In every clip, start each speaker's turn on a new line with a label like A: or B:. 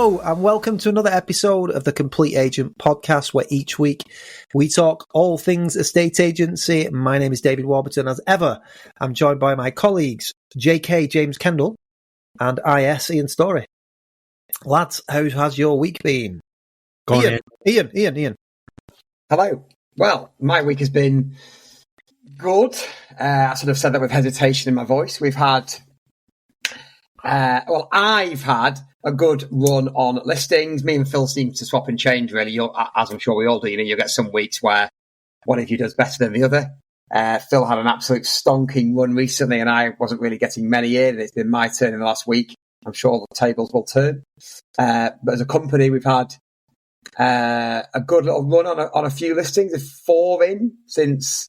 A: Hello, and welcome to another episode of the Complete Agent podcast, where each week we talk all things estate agency. My name is David Warburton. As ever, I'm joined by my colleagues, JK James Kendall and IS Ian Story. Lads, how has your week been? Ian.
B: Hello. Well, my week has been good. I sort of said that with hesitation in my voice. We've had, I've had a good run on listings. Me and Phil seem to swap and change, really. As I'm sure we all do. You know, you get some weeks where one of you does better than the other. Phil had an absolute stonking run recently, and I wasn't really getting many in. It's been my turn in the last week. I'm sure the tables will turn. But as a company, we've had a good little run on a few listings, 4 in since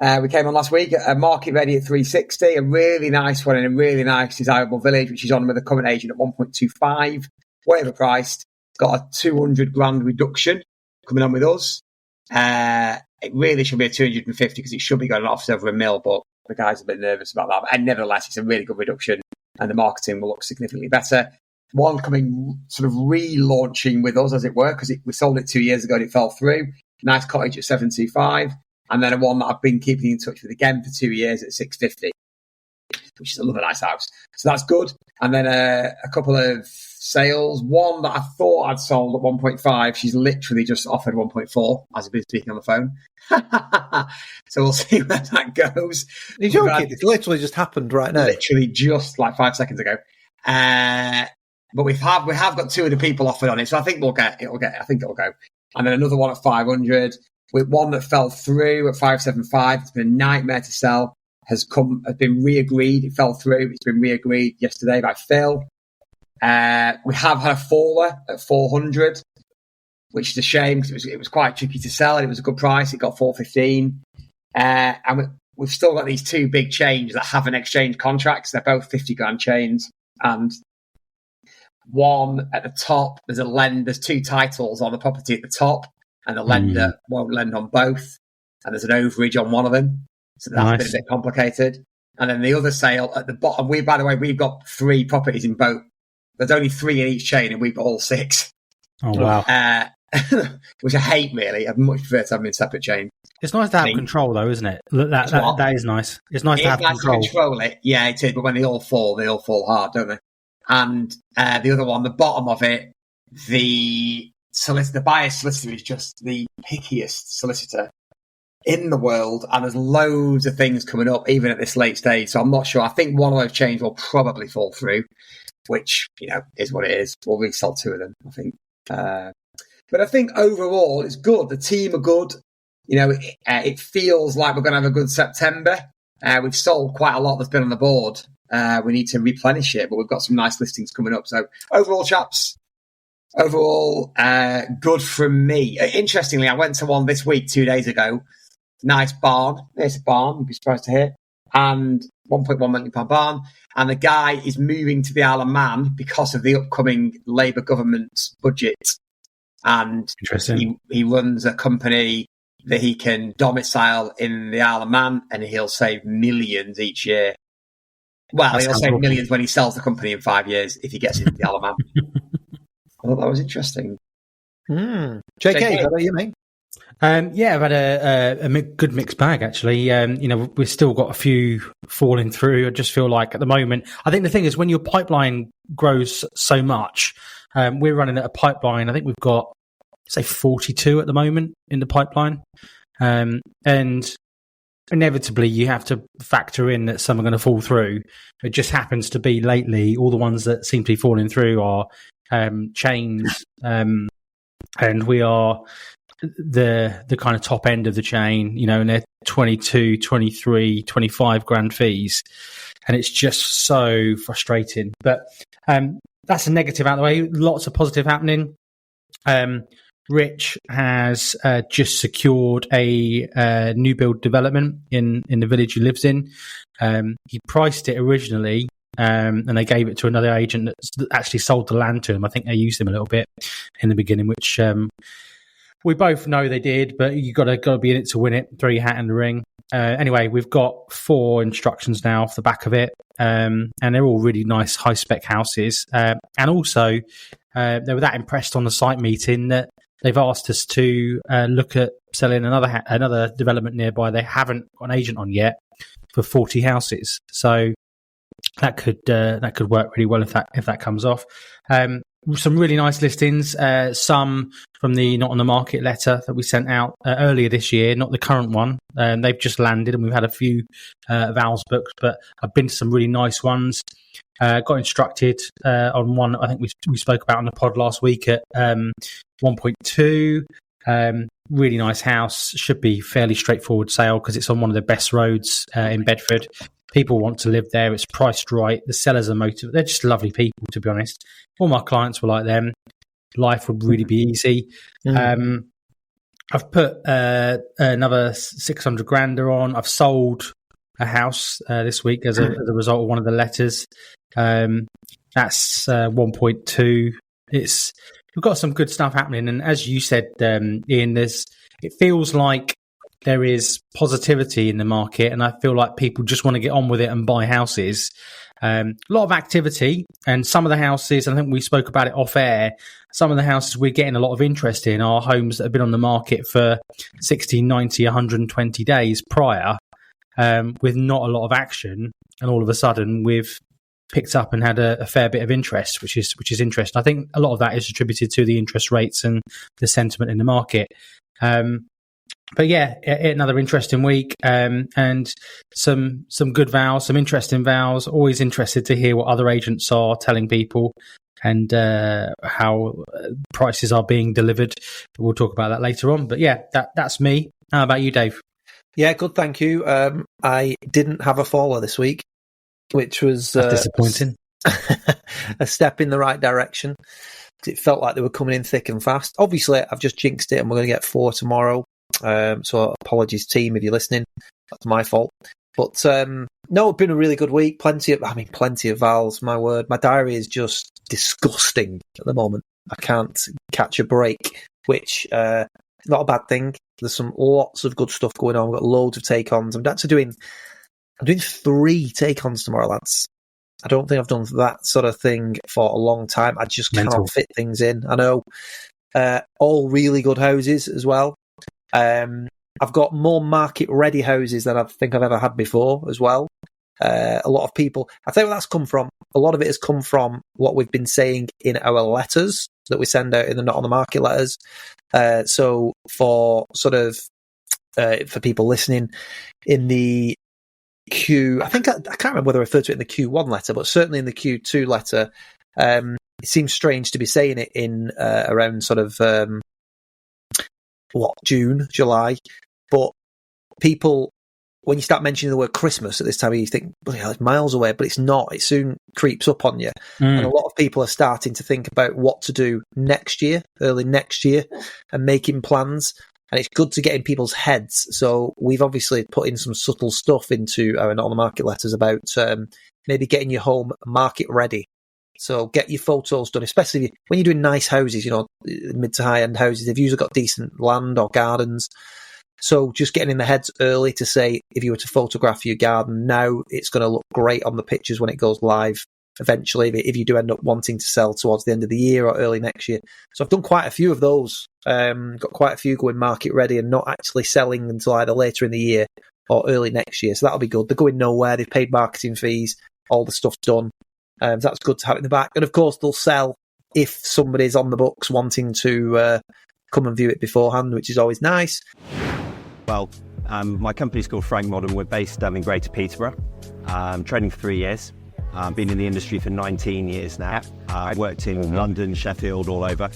B: we came on last week. A market ready at 360, a really nice one in a really nice desirable village, which is on with a current agent at 1.25, whatever priced. Got a 200 grand reduction coming on with us. It really should be a 250 because it should be going off over $1 million, but the guys are a bit nervous about that. And nevertheless, it's a really good reduction, and the marketing will look significantly better. One coming sort of relaunching with us, as it were, because we sold it 2 years ago and it fell through. Nice cottage at 725. And then one that I've been keeping in touch with again for 2 years at 650, which is another nice house. So that's good. And then a couple of sales. One that I thought I'd sold at 1.5. She's literally just offered 1.4 as I've been speaking on the phone. So we'll see where that goes.
A: You're joking? It's literally just happened right now.
B: Literally just like 5 seconds ago. But we have got 2 other people offered on it. So I think it'll go. And then another one at 500. With one that fell through at 575. It's been a nightmare to sell. Has been re-agreed. It fell through. It's been re-agreed yesterday by Phil. We have had a faller at 400, which is a shame because it was quite tricky to sell. And it was a good price. It got 415. And we've still got these 2 big chains that haven't exchanged contracts. They're both 50 grand chains. And one at the top, there's 2 titles on the property at the top. And the lender won't lend on both. And there's an overage on one of them. So that's been a bit complicated. And then the other sale at the bottom, we've got 3 properties in both. There's only 3 in each chain and we've got all 6.
C: Oh, wow.
B: Which I hate, really. I'd much prefer to have them in separate chains.
C: It's nice to have control, though, isn't it? That is nice. It's nice to have control.
B: To control it. Yeah, it is. But when they all fall hard, don't they? And the other one, the bottom of it, the buyer solicitor is just the pickiest solicitor in the world, and there's loads of things coming up even at this late stage, so I'm not sure. I think one of those chains will probably fall through, which, you know, is what it is. We'll resell 2 of them, I think. But I think overall it's good. The team are good. You know, it feels like we're going to have a good September. We've sold quite a lot that's been on the board. We need to replenish it, but we've got some nice listings coming up. So overall, chaps, good from me. Interestingly, I went to one this week 2 days ago. Nice barn. There's a barn, you'd be surprised to hear. And £1.1 million barn. And the guy is moving to the Isle of Man because of the upcoming Labour government's budget. And he runs a company that he can domicile in the Isle of Man, and he'll save millions each year. Well, he'll save millions when he sells the company in 5 years if he gets into the Isle of Man. I thought that was interesting.
A: JK, how about you, mate?
C: I've had a good mixed bag, actually. We've still got a few falling through. I just feel like at the moment, I think the thing is when your pipeline grows so much, we're running at a pipeline. I think we've got, say, 42 at the moment in the pipeline. And inevitably you have to factor in that some are going to fall through. It just happens to be lately, all the ones that seem to be falling through are chains, and we are the kind of top end of the chain, you know, and they're 22, 23, 25 grand fees, and it's just so frustrating. But that's a negative out of the way. Lots of positive happening. Rich has just secured a new build development in the village he lives in. He priced it originally, and they gave it to another agent that actually sold the land to him. I think they used him a little bit in the beginning, which we both know they did, but you got to be in it to win it. Throw your hat in the ring. Anyway, we've got 4 instructions now off the back of it, and they're all really nice high spec houses. And also, they were that impressed on the site meeting that they've asked us to look at selling another development nearby. They haven't got an agent on yet for 40 houses, so that could work really well if that comes off. Some really nice listings, some from the Not on the Market letter that we sent out earlier this year, not the current one. They've just landed, and we've had a few Val's books, but I've been to some really nice ones. Got instructed on one I think we spoke about on the pod last week at 1.2. Really nice house. Should be fairly straightforward sale because it's on one of the best roads in Bedford. People want to live there. It's priced right. The sellers are motivated. They're just lovely people, to be honest. All my clients were like them. Life would really be easy. I've put another 600 grand on. I've sold a house this week as a result of one of the letters. That's 1.2. We've got some good stuff happening, and as you said, Ian, it feels like there is positivity in the market, and I feel like people just want to get on with it and buy houses. A lot of activity, and some of the houses, I think we spoke about it off air, some of the houses we're getting a lot of interest in are homes that have been on the market for 60, 90, 120 days prior, with not a lot of action, and all of a sudden we've picked up and had a fair bit of interest, which is interesting. I think a lot of that is attributed to the interest rates and the sentiment in the market. But yeah, another interesting week, and some good vows, some interesting vows. Always interested to hear what other agents are telling people and how prices are being delivered. We'll talk about that later on. But yeah, that's me. How about you, Dave?
A: Yeah, good, thank you. I didn't have a follower this week, which was
C: disappointing.
A: A step in the right direction. It felt like they were coming in thick and fast. Obviously, I've just jinxed it, and we're going to get 4 tomorrow. So apologies, team, if you're listening. That's my fault. But no, it's been a really good week. Plenty of Vals. My word, my diary is just disgusting at the moment. I can't catch a break, which is not a bad thing. There's some lots of good stuff going on. We've got loads of take-ons. I'm doing 3 take-ons tomorrow, lads. I don't think I've done that sort of thing for a long time. I just cannot fit things in. I know. All really good houses as well. I've got more market-ready houses than I think I've ever had before as well. A lot of people... I tell you where that's come from. A lot of it has come from what we've been saying in our letters that we send out in the Not on the Market letters. So for sort of... for people listening in the Q... I can't remember whether I referred to it in the Q1 letter, but certainly in the Q2 letter, it seems strange to be saying it in around sort of... June, July, but people, when you start mentioning the word Christmas at this time, you think, bloody hell, it's miles away, but it's not. It soon creeps up on you. And a lot of people are starting to think about what to do next year, early next year, and making plans. And it's good to get in people's heads. So we've obviously put in some subtle stuff into our Not on the Market letters about maybe getting your home market ready. So get your photos done, especially when you're doing nice houses, mid to high end houses. They've usually got decent land or gardens. So just getting in the heads early to say, if you were to photograph your garden now, it's going to look great on the pictures when it goes live eventually, if you do end up wanting to sell towards the end of the year or early next year. So I've done quite a few of those. Got quite a few going market ready and not actually selling until either later in the year or early next year. So that'll be good. They're going nowhere. They've paid marketing fees. All the stuff's done. So that's good to have in the back. And of course, they'll sell if somebody's on the books wanting to come and view it beforehand, which is always nice.
D: Well, my company's called Frank Modern. We're based in Greater Peterborough. Training for 3 years. Been in the industry for 19 years now. I've worked in London, Sheffield, all over.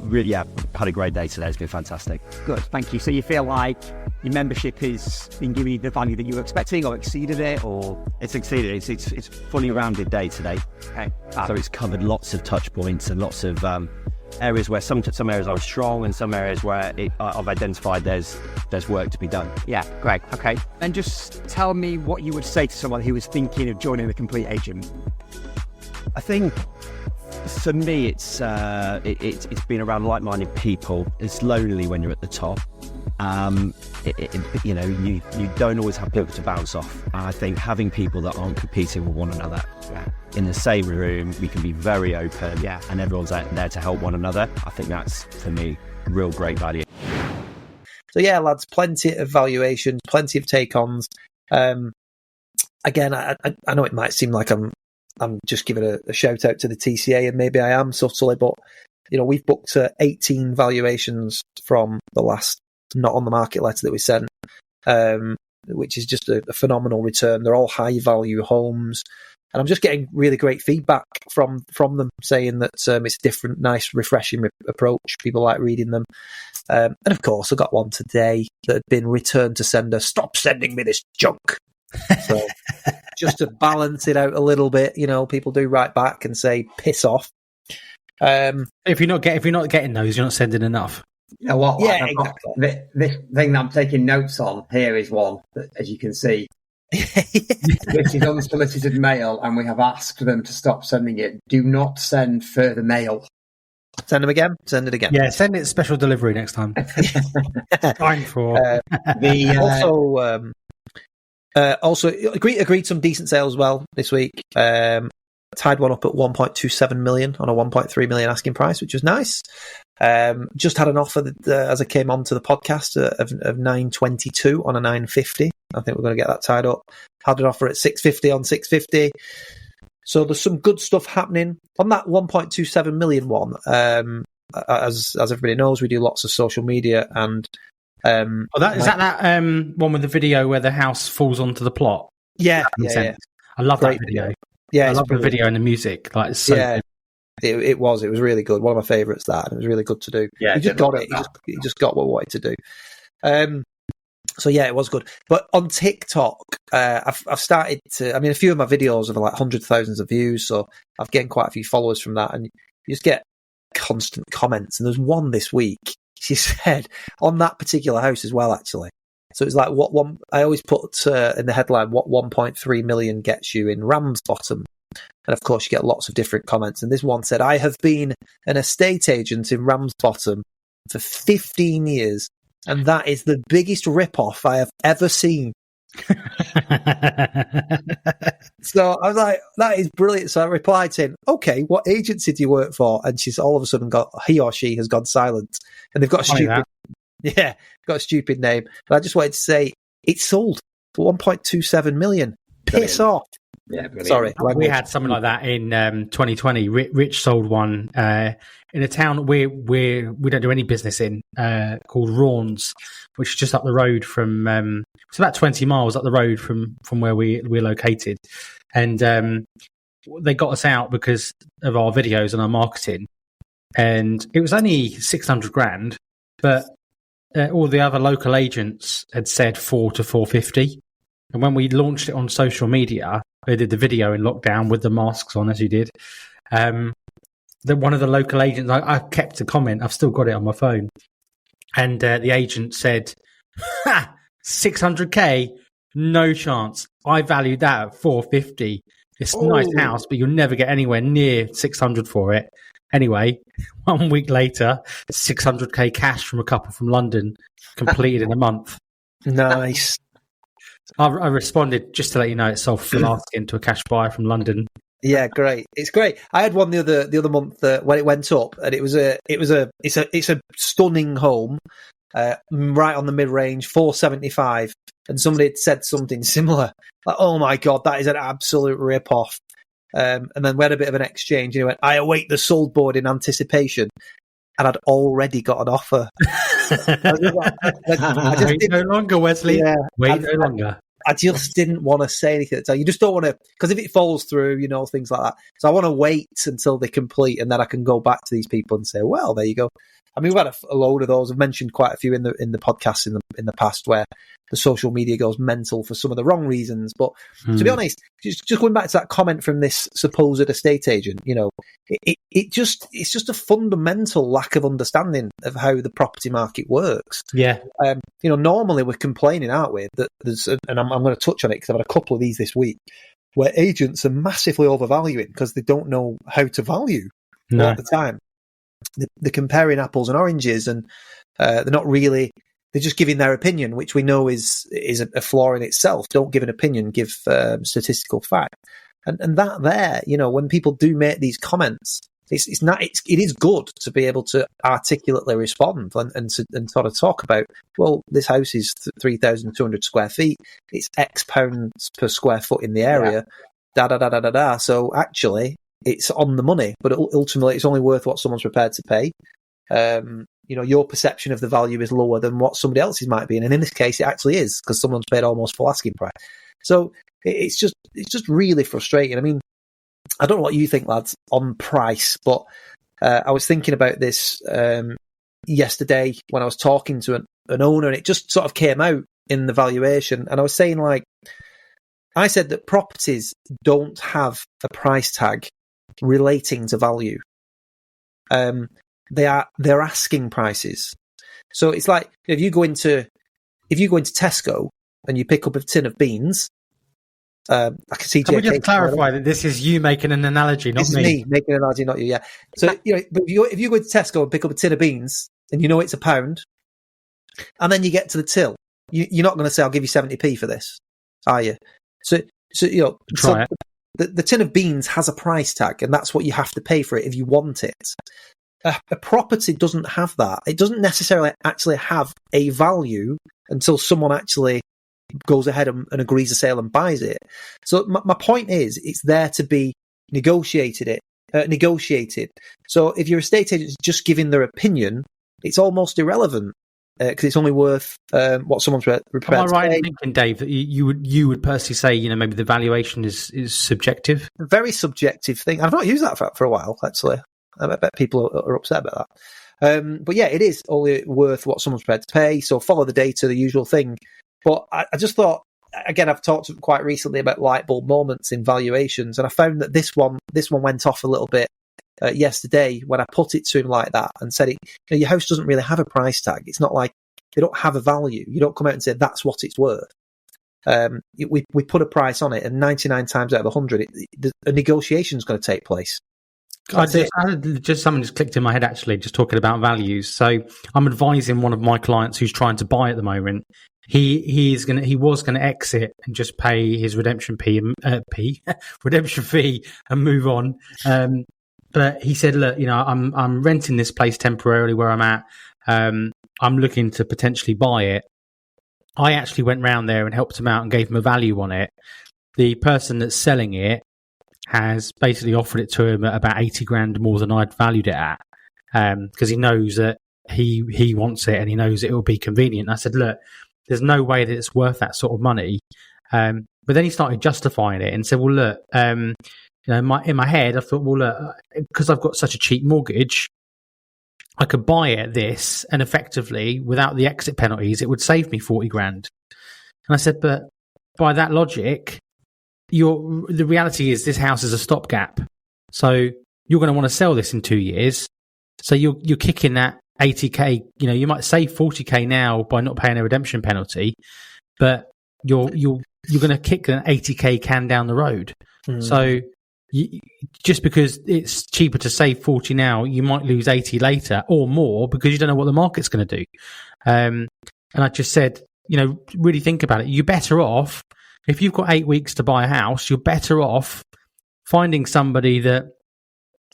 D: Really, had a great day today. It's been fantastic.
E: Good, thank you. So you feel like your membership has been giving you the value that you were expecting, or exceeded it, or
D: it's exceeded. It's fully rounded day today.
E: Okay.
D: So it's covered lots of touch points and lots of areas where some areas are strong and some areas where I've identified there's work to be done.
E: Yeah, great. Okay. And just tell me what you would say to someone who was thinking of joining the Complete Agent.
D: I think for me, it's been around like-minded people. It's lonely when you're at the top. You don't always have people to bounce off. And I think having people that aren't competing with one another in the same room, we can be very open, and everyone's there to help one another. I think that's, for me, real great value.
A: So yeah, lads, plenty of valuations, plenty of take-ons. Again, I know it might seem like I'm just giving a shout out to the TCA, and maybe I am subtly, but we've booked 18 valuations from the last not on the market letter that we sent, which is just a phenomenal return. They're all high value homes, and I'm just getting really great feedback from them, saying that it's a different, nice, refreshing approach. People like reading them. And of course, I got one today that had been returned to sender. Stop sending me this junk. So just to balance it out a little bit, people do write back and say, piss off.
C: If you're not getting those, you're not sending enough.
B: You know what?
A: Yeah, exactly.
B: This thing that I'm taking notes on here is one that, as you can see, this is unsolicited mail, and we have asked them to stop sending it. Do not send further mail.
A: Send them again. Send it again.
C: Yeah, send it special delivery next time. Time for
A: also agreed some decent sales as well this week. Tied one up at 1.27 million on a 1.3 million asking price, which was nice. Just had an offer that, as I came onto the podcast, of 922 on a 950. I think we're going to get that tied up. Had an offer at 650 on 650. So there's some good stuff happening on that 1.27 million one. As everybody knows, we do lots of social media, and
C: is that one with the video where the house falls onto the plot?
A: Yeah.
C: I love
A: Great
C: that video.
A: Yeah,
C: I love the video and the music. Like, it's so good.
A: It was really good. One of my favourites. That, and it was really good to do. Yeah, he just got it. He just got what we wanted to do. So yeah, it was good. But on TikTok, I've started to. I mean, a few of my videos have like hundreds of thousands of views, so I've gained quite a few followers from that. And you just get constant comments. And there's one this week. She said on that particular house as well, actually. So it's like what one. I always put in the headline what 1.3 million gets you in Ramsbottom. And of course, you get lots of different comments. And this one said, I have been an estate agent in Ramsbottom for 15 years, and that is the biggest rip-off I have ever seen. So I was like, that is brilliant. So I replied saying, okay, what agency do you work for? And she's all of a sudden he or she has gone silent. And they've got a stupid name. But I just wanted to say, it's sold for 1.27 million. Piss off.
B: Yeah, brilliant.
A: Sorry.
C: We had something like that in 2020. Rich sold one in a town we don't do any business in, called Raunds, which is just up the road from. It's about 20 miles up the road from where we're located, and they got us out because of our videos and our marketing, and it was only 600 grand, but all the other local agents had said 4 to 450, and when we launched it on social media. They did the video in lockdown with the masks on, as you did. One of the local agents, I kept a comment. I've still got it on my phone. And the agent said, 600K? No chance. I valued that at 450. It's a nice house, but you'll never get anywhere near 600 for it. Anyway, 1 week later, 600K cash from a couple from London, completed in a month.
A: Nice.
C: I responded just to let you know it's sold full asking to a cash buyer from London.
A: Yeah, great. It's great. I had one the other month when it went up, and it's a stunning home, right on the mid range, 475, and somebody had said something similar, like, "Oh my god, that is an absolute rip off." And then we had a bit of an exchange, and he went, "I await the sold board in anticipation." And I'd already got an offer.
C: Wait no longer, Wesley. Yeah, Wait no longer.
A: I just didn't want to say anything. So you just don't want to, because if it falls through, things like that. So I want to wait until they complete, and then I can go back to these people and say, well, there you go. I mean, we've had a load of those. I've mentioned quite a few in the podcast in the past where the social media goes mental for some of the wrong reasons. But to be honest, just going back to that comment from this supposed estate agent, it's just a fundamental lack of understanding of how the property market works.
C: Yeah.
A: Normally we're complaining, aren't we? That there's, and I'm going to touch on it because I've had a couple of these this week, where agents are massively overvaluing because they don't know how to value all the time. They're comparing apples and oranges, and they're not really. They're just giving their opinion, which we know is a flaw in itself. Don't give an opinion, give statistical fact. And that there, when people do make these comments, it is good to be able to articulately respond and sort of talk about, well, this house is 3,200 square feet. It's X pounds per square foot in the area. Da. So actually, it's on the money, but ultimately, it's only worth what someone's prepared to pay. Your perception of the value is lower than what somebody else's might be, and in this case, it actually is because someone's paid almost full asking price. So it's just really frustrating. I mean, I don't know what you think, lads, on price, but I was thinking about this yesterday when I was talking to an owner, and it just sort of came out in the valuation. And I was saying, I said that properties don't have a price tag relating to value. They're asking prices. So it's like if you go into Tesco and you pick up a tin of beans. I can see.
C: Can we just clarify that this is you making an analogy, not
A: me? This is me making an analogy, not you. Yeah. So but if you go to Tesco and pick up a tin of beans and you know it's £1, and then you get to the till, you're not going to say, "I'll give you 70p for this," are you? So
C: try it.
A: The tin of beans has a price tag, and that's what you have to pay for it if you want it. A property doesn't have that. It doesn't necessarily actually have a value until someone actually goes ahead and agrees a sale and buys it. So my point is, it's there to be negotiated. So if your estate agent is just giving their opinion, it's almost irrelevant because it's only worth what someone's prepared to pay.
C: Am I right in thinking, Dave, that you would personally say, maybe the valuation is subjective?
A: A very subjective thing. I've not used that for a while, actually. I bet people are upset about that. But yeah, it is only worth what someone's prepared to pay. So follow the data, the usual thing. But I just thought, again, I've talked quite recently about light bulb moments in valuations, and I found that this one went off a little bit yesterday when I put it to him like that and said, your house doesn't really have a price tag. It's not like they don't have a value. You don't come out and say that's what it's worth. We put a price on it, and 99 times out of 100, a negotiation is going to take place.
C: Something just clicked in my head, actually, just talking about values. So I'm advising one of my clients who's trying to buy at the moment. He was going to exit and just pay his redemption fee and move on. But he said, look, I'm renting this place temporarily where I'm at. I'm looking to potentially buy it. I actually went round there and helped him out and gave him a value on it. The person that's selling it has basically offered it to him at about 80 grand more than I'd valued it at, because he knows that he wants it and he knows it will be convenient. And I said, look, there's no way that it's worth that sort of money. But then he started justifying it and said, well, look, in my head, I thought, well, look, because I've got such a cheap mortgage, I could buy it at this, and effectively, without the exit penalties, it would save me 40 grand. And I said, but by that logic, the reality is this house is a stopgap. So you're going to want to sell this in 2 years. So you're kicking that 80k. You might save 40k now by not paying a redemption penalty, but you're going to kick an 80k can down the road. So just because it's cheaper to save 40 now, you might lose 80 later or more because you don't know what the market's going to do. And I just said, really think about it. You're better off. If you've got 8 weeks to buy a house, you're better off finding somebody that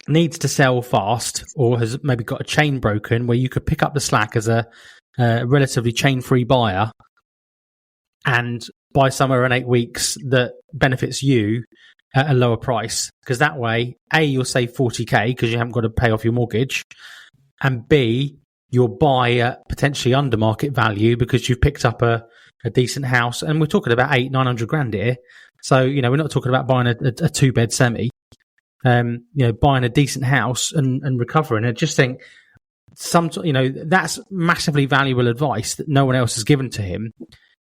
C: needs to sell fast or has maybe got a chain broken where you could pick up the slack as a relatively chain-free buyer and buy somewhere in 8 weeks that benefits you at a lower price. Because that way, A, you'll save 40k because you haven't got to pay off your mortgage, and B, you'll buy at potentially under market value because you've picked up a decent house. And we're talking about 800-900 grand here. So, we're not talking about buying a 2-bed semi, buying a decent house and recovering. I just think that's massively valuable advice that no one else has given to him.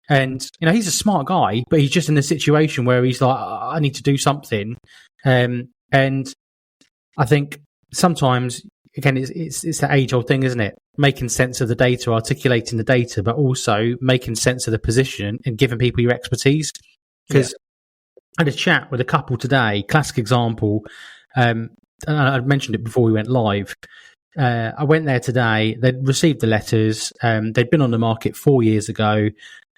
C: And, he's a smart guy, but he's just in a situation where he's like, I need to do something. And I think sometimes, again, it's that age-old thing, isn't it? Making sense of the data, articulating the data, but also making sense of the position and giving people your expertise. Because I had a chat with a couple today, classic example, and I'd mentioned it before we went live. I went there today. They'd received the letters. They'd been on the market 4 years ago.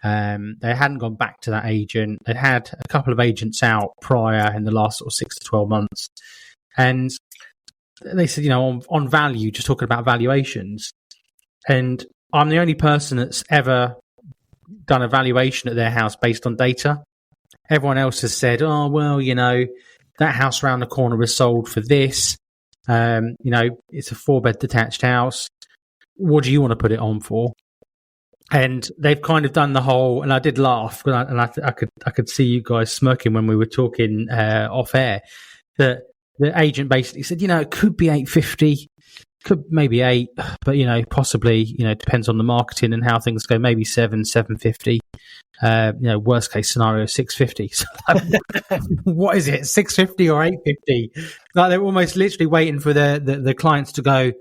C: They hadn't gone back to that agent. They'd had a couple of agents out prior in the last sort of 6 to 12 months. And they said, on value, just talking about valuations. And I'm the only person that's ever done a valuation at their house based on data. Everyone else has said, oh, well, that house around the corner was sold for this. It's a 4-bed detached house. What do you want to put it on for? And they've kind of done the whole, and I did laugh, and I could see you guys smirking when we were talking off air. That the agent basically said, it could be 850, could maybe 8, but possibly, depends on the marketing and how things go. Maybe 750. Worst case scenario 650. So, what is it? 650 or 850? Like they're almost literally waiting for the clients to go.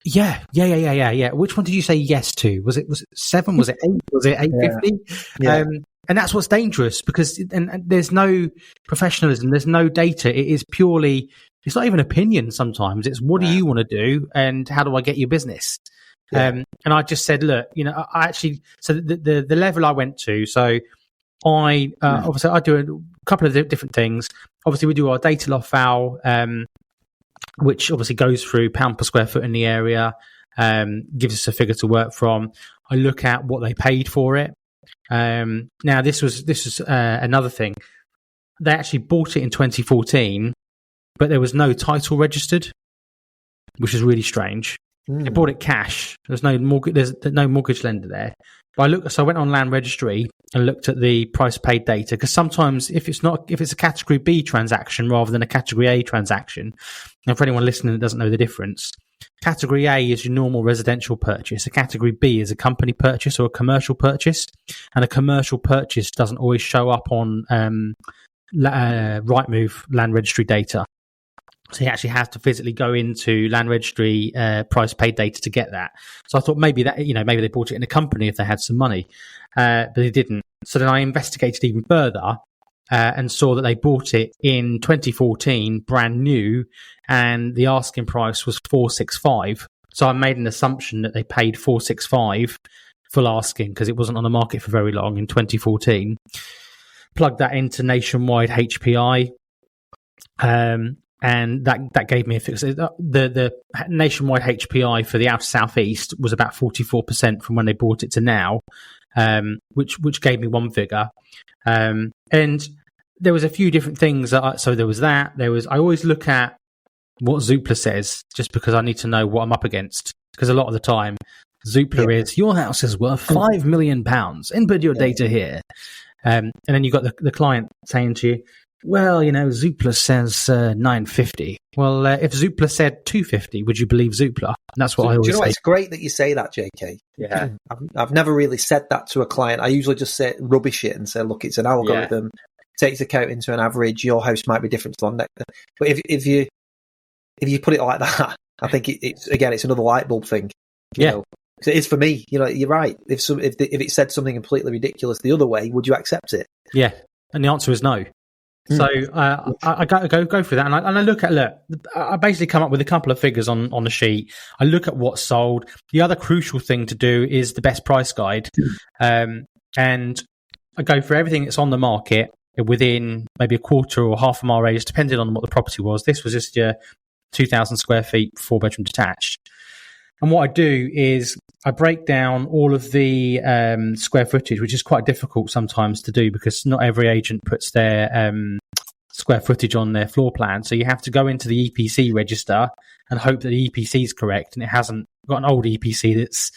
C: Yeah. Which one did you say yes to? Was it 7? Was it 8? Was it 850?
A: Yeah.
C: And that's what's dangerous because and there's no professionalism. There's no data. It is purely, it's not even opinion sometimes. It's what do you want to do and how do I get your business? Yeah. And I just said, look, I actually, so the level I went to, so obviously I do a couple of different things. Obviously we do our data loft val, which obviously goes through pound per square foot in the area, gives us a figure to work from. I look at what they paid for it. Now this was another thing. They actually bought it in 2014, but there was no title registered, which is really strange. They bought it cash. There's no mortgage lender there. But I went on Land Registry and looked at the price paid data because sometimes if it's a category B transaction rather than a category A transaction, and for anyone listening that doesn't know the difference, category A is your normal residential purchase. A category B is a company purchase or a commercial purchase, and a commercial purchase doesn't always show up on Rightmove Land Registry data. So you actually have to physically go into Land Registry price paid data to get that. So I thought maybe they bought it in a company if they had some money, but they didn't. So then I investigated even further and saw that they bought it in 2014, brand new, and the asking price was 465. So I made an assumption that they paid 465 full asking because it wasn't on the market for very long in 2014. Plugged that into Nationwide HPI. And that gave me a fix. The Nationwide HPI for the outer southeast was about 44% from when they bought it to now, which gave me one figure. And there was a few different things. So there was that. I always look at what Zoopla says just because I need to know what I'm up against. Because a lot of the time, Zoopla is your house is worth £5 million. Input your data here, and then you got the client saying to you, well, Zoopla says 950. Well, if Zoopla said 250, would you believe Zoopla? And that's what I always say.
A: It's great that you say that, JK.
B: Yeah.
A: I've never really said that to a client. I usually just say rubbish it and say, look, it's an algorithm. Takes account into an average. Your house might be different to one next. But if you put it like that, I think it's another light bulb thing. You know? It is for me. You're right. If it said something completely ridiculous the other way, would you accept it? Yeah,
C: and the answer is no. So I go through that, and I basically come up with a couple of figures on the sheet. I look at what's sold. The other crucial thing to do is the best price guide, and I go through everything that's on the market within maybe a quarter or half a mile radius, depending on what the property was. This was just your 2,000 square feet, 4-bedroom detached. And what I do is I break down all of the square footage, which is quite difficult sometimes to do because not every agent puts their square footage on their floor plan. So you have to go into the EPC register and hope that the EPC is correct, and it hasn't got an old EPC that's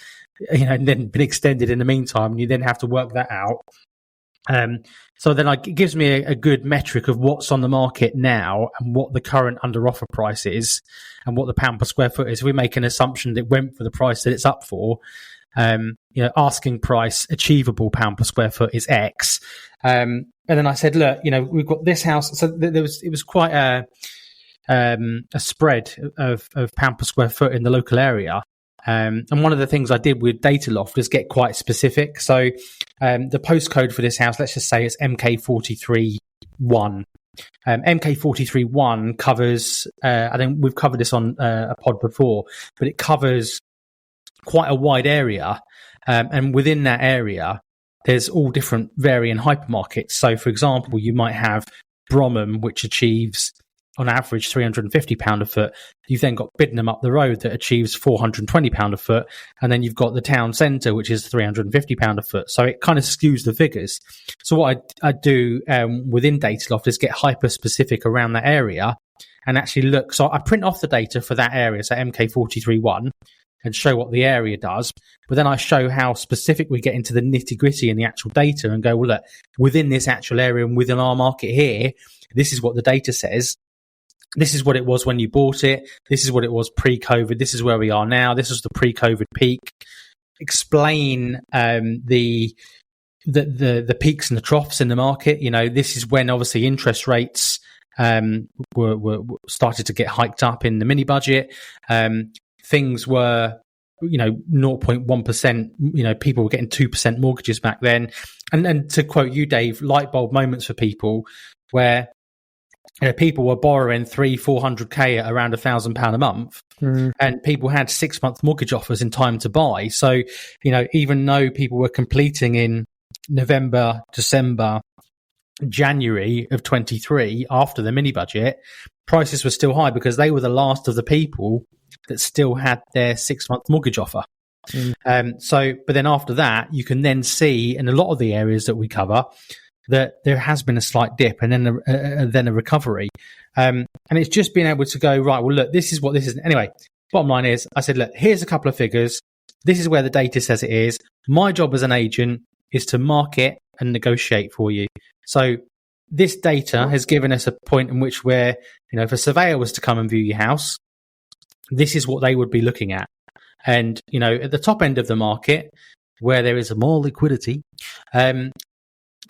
C: then been extended in the meantime, and you then have to work that out. So then it gives me a good metric of what's on the market now and what the current under offer price is and what the pound per square foot is. If we make an assumption that it went for the price that it's up for, asking price achievable pound per square foot is X. And then I said, look, we've got this house. So it was quite a spread of pound per square foot in the local area. And one of the things I did with Dataloft is get quite specific. So the postcode for this house, let's just say it's MK431. MK431 covers, I think we've covered this on a pod before, but it covers quite a wide area. And within that area, there's all different varying hypermarkets. So, for example, you might have Bromham, which achieves on average £350 a foot. You've then got Biddenham up the road that achieves £420 a foot. And then you've got the town centre, which is £350 a foot. So it kind of skews the figures. So what I do within Dataloft is get hyper specific around that area and actually look. So I print off the data for that area, so MK431, and show what the area does. But then I show how specific we get into the nitty gritty in the actual data and go, well, look, within this actual area and within our market here, this is what the data says. This is what it was when you bought it. This is what it was pre-COVID. This is where we are now. This is the pre-COVID peak. Explain the peaks and the troughs in the market. You know, this is when obviously interest rates were started to get hiked up in the mini budget. Things were, 0.1%, people were getting 2% mortgages back then. And to quote you, Dave, light bulb moments for people where, people were borrowing 300-400k at around £1,000 a month, and people had 6-month mortgage offers in time to buy. So, even though people were completing in November, December, January of 23 after the mini budget, prices were still high because they were the last of the people that still had their 6-month mortgage offer. But then after that, you can then see in a lot of the areas that we cover that there has been a slight dip and then a recovery. And it's just being able to go, right, well, look, this is what this is. Anyway, bottom line is, I said, look, here's a couple of figures. This is where the data says it is. My job as an agent is to market and negotiate for you. So this data has given us a point in which where, if a surveyor was to come and view your house, this is what they would be looking at. And, at the top end of the market, where there is more liquidity,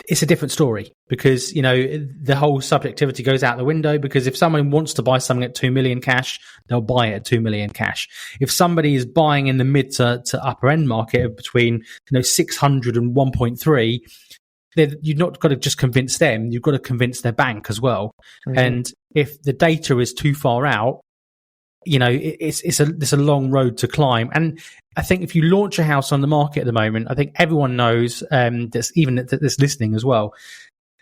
C: it's a different story because, the whole subjectivity goes out the window, because if someone wants to buy something at 2 million cash, they'll buy it at 2 million cash. If somebody is buying in the mid to upper end market of between, 600 and 1.3, you've not got to just convince them, you've got to convince their bank as well. Mm-hmm. And if the data is too far out, it's a long road to climb. And I think if you launch a house on the market at the moment, I think everyone knows, that's listening as well.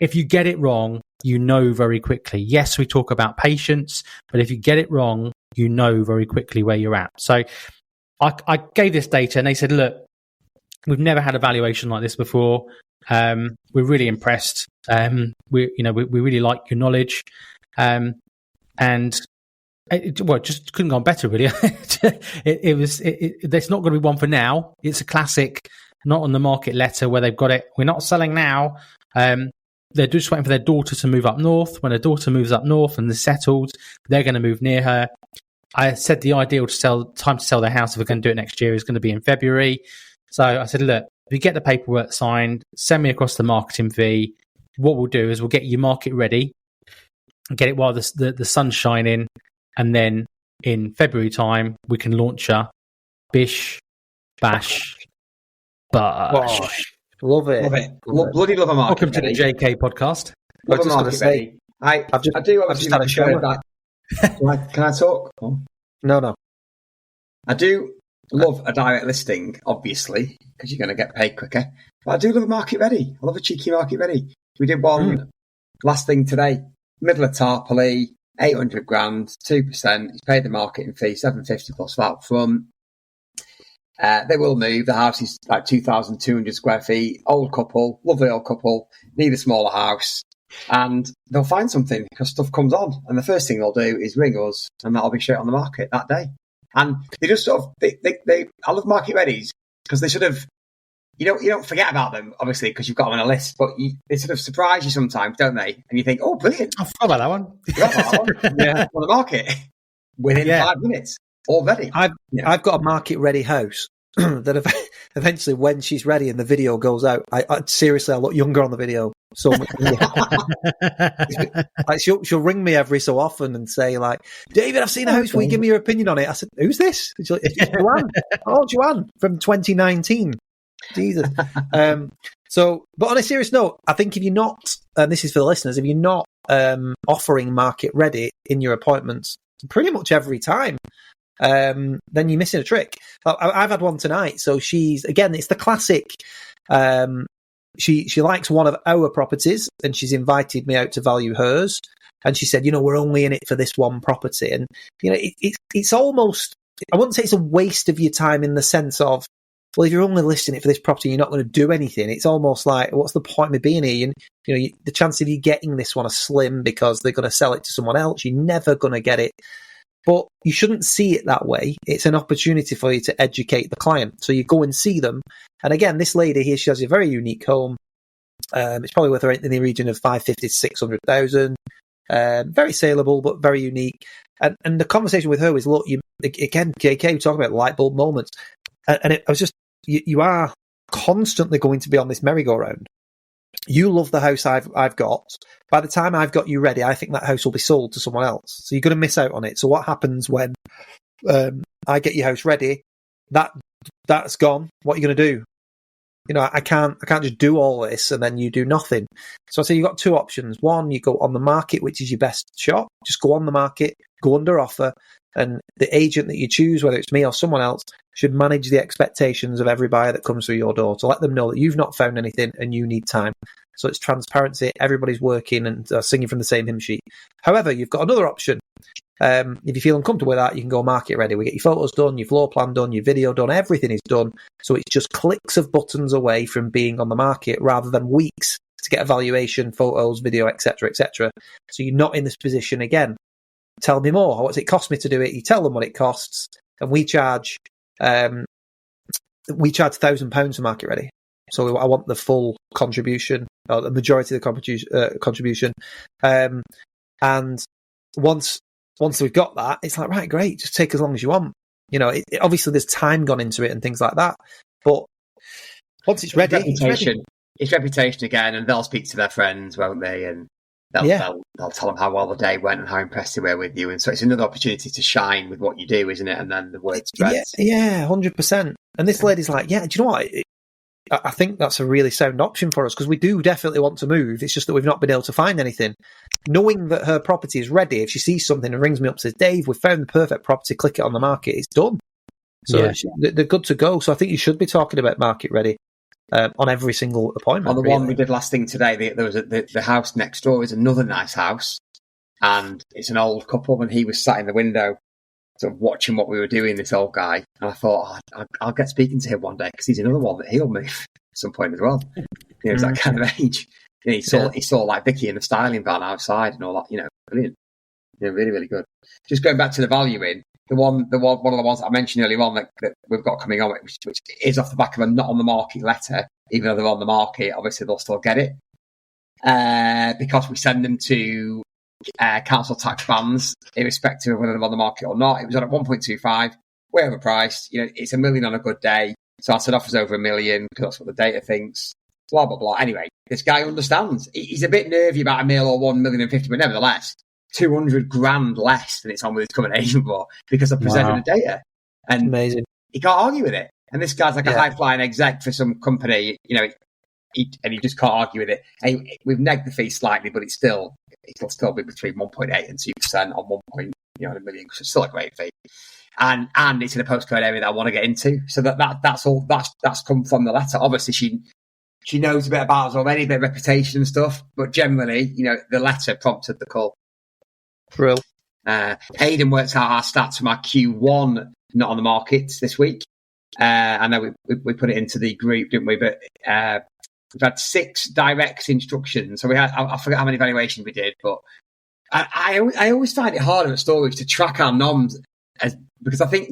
C: If you get it wrong, very quickly. Yes, we talk about patience, but if you get it wrong, very quickly where you're at. So I gave this data and they said, look, we've never had a valuation like this before. We're really impressed. We really like your knowledge. And it just couldn't go on better, really. There's not going to be one for now. It's a classic, not on the market letter where they've got it. We're not selling now. They're just waiting for their daughter to move up north. When their daughter moves up north and they're settled, they're going to move near her. I said the ideal time to sell their house, if we're going to do it next year, is going to be in February. So I said, look, if you get the paperwork signed, send me across the marketing fee. What we'll do is we'll get you market ready and get it while the sun's shining. And then in February time, we can launch a bish, bash, bash.
B: Love it. Bloody love a market.
C: Welcome to the JK podcast.
B: Love a market ready. I do obviously
A: had a show.
B: Can I talk? Oh.
A: No.
B: I do love a direct listing, obviously, because you're going to get paid quicker. But I do love a market ready. I love a cheeky market ready. We did one last thing today, middle of Tarpley. 800 grand, 2%. He's paid the marketing fee, 750 plus that front. They will move. The house is like 2,200 square feet. Old couple, lovely old couple, need a smaller house. And they'll find something because stuff comes on. And the first thing they'll do is ring us, and that'll be straight on the market that day. And they just sort of, I love market readies because they sort of, you don't forget about them, obviously, because you've got them on a list, but they sort of surprise you sometimes, don't they? And you think, oh, brilliant.
C: I forgot about that one.
B: Yeah. On the market within 5 minutes already.
A: I've got a market ready house that eventually, when she's ready and the video goes out, I seriously, I look younger on the video. So much like she'll ring me every so often and say, like, David, I've seen a house. Will you give me your opinion on it? I said, who's this? She's like, it's Joanne. Oh, Joanne from 2019. Jesus. But on a serious note, I think if you're not, and this is for the listeners, if you're not offering market ready in your appointments pretty much every time, then you're missing a trick. I've had one tonight. So she's, again, it's the classic she likes one of our properties, and she's invited me out to value hers. And she said, we're only in it for this one property. And, it's almost, I wouldn't say it's a waste of your time in the sense of, well, if you're only listing it for this property, you're not going to do anything. It's almost like, what's the point of me being here? And, the chance of you getting this one are slim because they're going to sell it to someone else. You're never going to get it. But you shouldn't see it that way. It's an opportunity for you to educate the client. So you go and see them. And again, this lady here, she has a very unique home. It's probably worth in the region of 550 to 600,000. Very saleable, but very unique. And the conversation with her was, look, again, JK, we're talking about light bulb moments. And I was just, you are constantly going to be on this merry-go-round. You love the house I've got. By the time I've got you ready, I think that house will be sold to someone else. So you're going to miss out on it. So what happens when I get your house ready? That's gone. What are you going to do? I can't just do all this and then you do nothing. So I say you've got two options. One, you go on the market, which is your best shot. Just go on the market, go under offer, and the agent that you choose, whether it's me or someone else, should manage the expectations of every buyer that comes through your door to let them know that you've not found anything and you need time. So it's transparency. Everybody's working and singing from the same hymn sheet. However, you've got another option. If you feel uncomfortable with that, you can go market ready. We get your photos done, your floor plan done, your video done, everything is done. So it's just clicks of buttons away from being on the market rather than weeks to get a valuation, photos, video, etc., etc. So you're not in this position again. Tell me more. What's it cost me to do it? You tell them what it costs, and we charge £1,000 for market ready. So I want the full contribution, or the majority of the contribution. And once we've got that, it's like, right, great, just take as long as you want. Obviously there's time gone into it and things like that. But once it's ready,
B: it's reputation again, and they'll speak to their friends, won't they? And they'll tell them how well the day went and how impressed they were with you. And so it's another opportunity to shine with what you do, isn't it? And then the word spreads.
A: Yeah, 100%. And this lady's like, yeah, do you know what? I think that's a really sound option for us because we do definitely want to move. It's just that we've not been able to find anything. Knowing that her property is ready, if she sees something and rings me up and says, Dave, we've found the perfect property, click it on the market, it's done. So they're good to go. So I think you should be talking about market ready on every single appointment.
B: On the one we did last thing today, there was the house next door is another nice house, and it's an old couple, and he was sat in the window sort of watching what we were doing, this old guy, and I thought, I'll get speaking to him one day because he's another one that he'll move at some point as well. He's that kind of age. He saw like Vicky in the styling van outside and all that. Brilliant. Really, really good. Just going back to the valuing, one of the ones that I mentioned earlier on that we've got coming on, which is off the back of a not on the market letter, even though they're on the market, obviously they'll still get it because we send them to council tax bans, irrespective of whether they're on the market or not. It was on at 1.25, way overpriced. It's $1 million on a good day. So I said offers over $1 million because that's what the data thinks. Blah blah blah. Anyway, this guy understands. He's a bit nervy about $1 million or $1,050,000, but nevertheless, $200,000 less than it's on with his current agent for because I presented the data, and
A: amazing.
B: He can't argue with it. And this guy's like a high flying exec for some company, and he just can't argue with it. And we've negged the fee slightly, but it'll still be between 1.8 and 2% on $1 million, because it's still a great fee. And it's in a postcode area that I want to get into. So that's come from the letter. Obviously, she knows a bit about us already, a bit of reputation and stuff. But generally, the letter prompted the call.
A: Real.
B: Aidan worked out our stats from our Q1 not on the market this week. I know we put it into the group, didn't we? But we've had 6 direct instructions. So we had, I forget how many valuations we did, but I always find it harder at Storage to track our noms because I think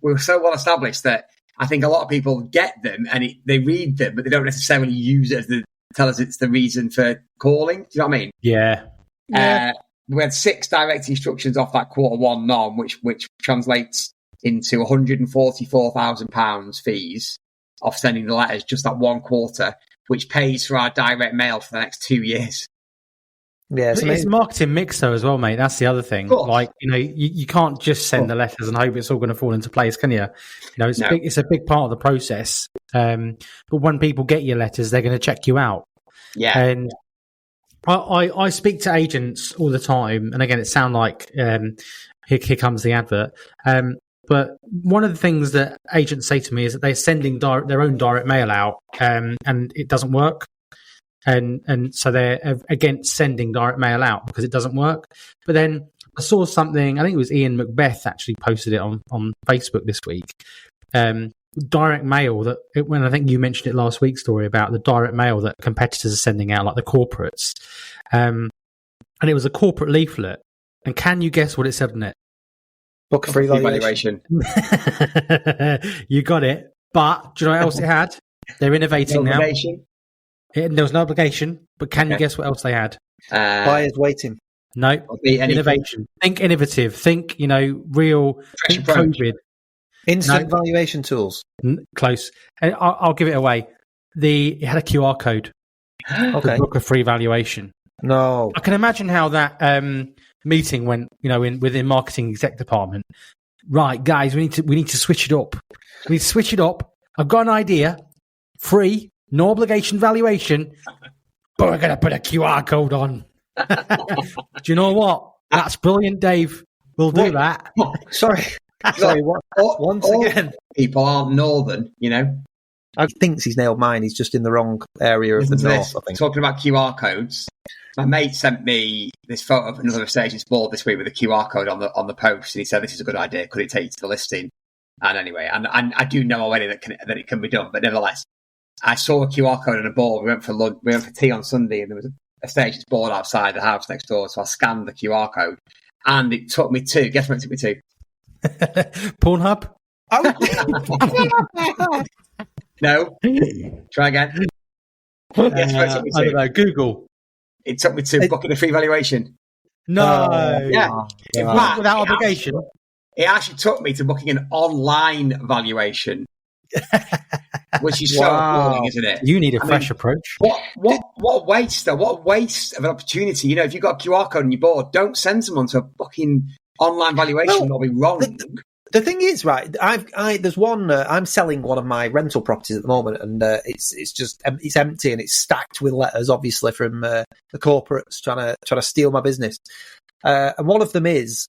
B: we're so well established that I think a lot of people get them and they read them, but they don't necessarily use it as tell us it's the reason for calling. Do you know what I mean?
C: Yeah.
B: We had 6 direct instructions off that Q1 nom, which translates into £144,000 fees of sending the letters just that one quarter, which pays for our direct mail for the next 2 years.
A: Yeah,
C: it's a marketing mix though as well, mate. That's the other thing. Like, you can't just send the letters and hope it's all going to fall into place, can you? It's a big part of the process. But when people get your letters, they're going to check you out.
B: Yeah.
C: And I speak to agents all the time, and again, it sounds like here comes the advert. But one of the things that agents say to me is that they're sending their own direct mail out, and it doesn't work. and so they're against sending direct mail out because it doesn't work. But then I saw something, I think it was Ian Macbeth actually posted it on Facebook this week. Direct mail when I think you mentioned it last week's story about the direct mail that competitors are sending out, like the corporates. And it was a corporate leaflet. And can you guess what it said on it?
A: Book a free valuation.
C: You got it. But do you know what else it had? They're innovating now. There was no obligation, but can you guess what else they had?
A: Buyers waiting.
C: No, innovation. Think innovative. Think, real. Think COVID.
A: Instant valuation tools.
C: Close. I'll give it away. It had a QR code.
A: Okay.
C: Book a free valuation.
A: No.
C: I can imagine how that meeting went, within marketing exec department. Right, guys, we need to switch it up. We need to switch it up. I've got an idea. Free, no obligation valuation, but we're going to put a QR code on. Do you know what? That's brilliant, Dave. We'll do that.
A: Sorry. Once again.
B: People aren't northern,
A: I think he's nailed mine. He's just in the wrong area of the north, I think.
B: Talking about QR codes, my mate sent me this photo of another estate agent's board this week with a QR code on the post, and he said, "This is a good idea. Could it take you to the listing?" And anyway, and I do know already that it can be done, but nevertheless, I saw a QR code on a board. We went for lunch, we went for tea on Sunday, and there was a estate agent's board outside the house next door. So I scanned the QR code, and it took me to. Guess what it took me to?
C: Pornhub.
B: No. Try again. Guess what it took me to?
C: I don't know. Google.
B: It took me to booking a free valuation.
C: No.
B: Yeah. In fact,
C: without obligation.
B: It actually took me to booking an online valuation, which is so appalling, isn't it?
C: You need a fresh approach.
B: What a waste, though. What a waste of an opportunity. If you've got a QR code on your board, don't send someone to a fucking online valuation. It'll be wrong.
A: The thing is, right? There's one. I'm selling one of my rental properties at the moment, and it's empty and it's stacked with letters, obviously from the corporates trying to steal my business. And one of them is,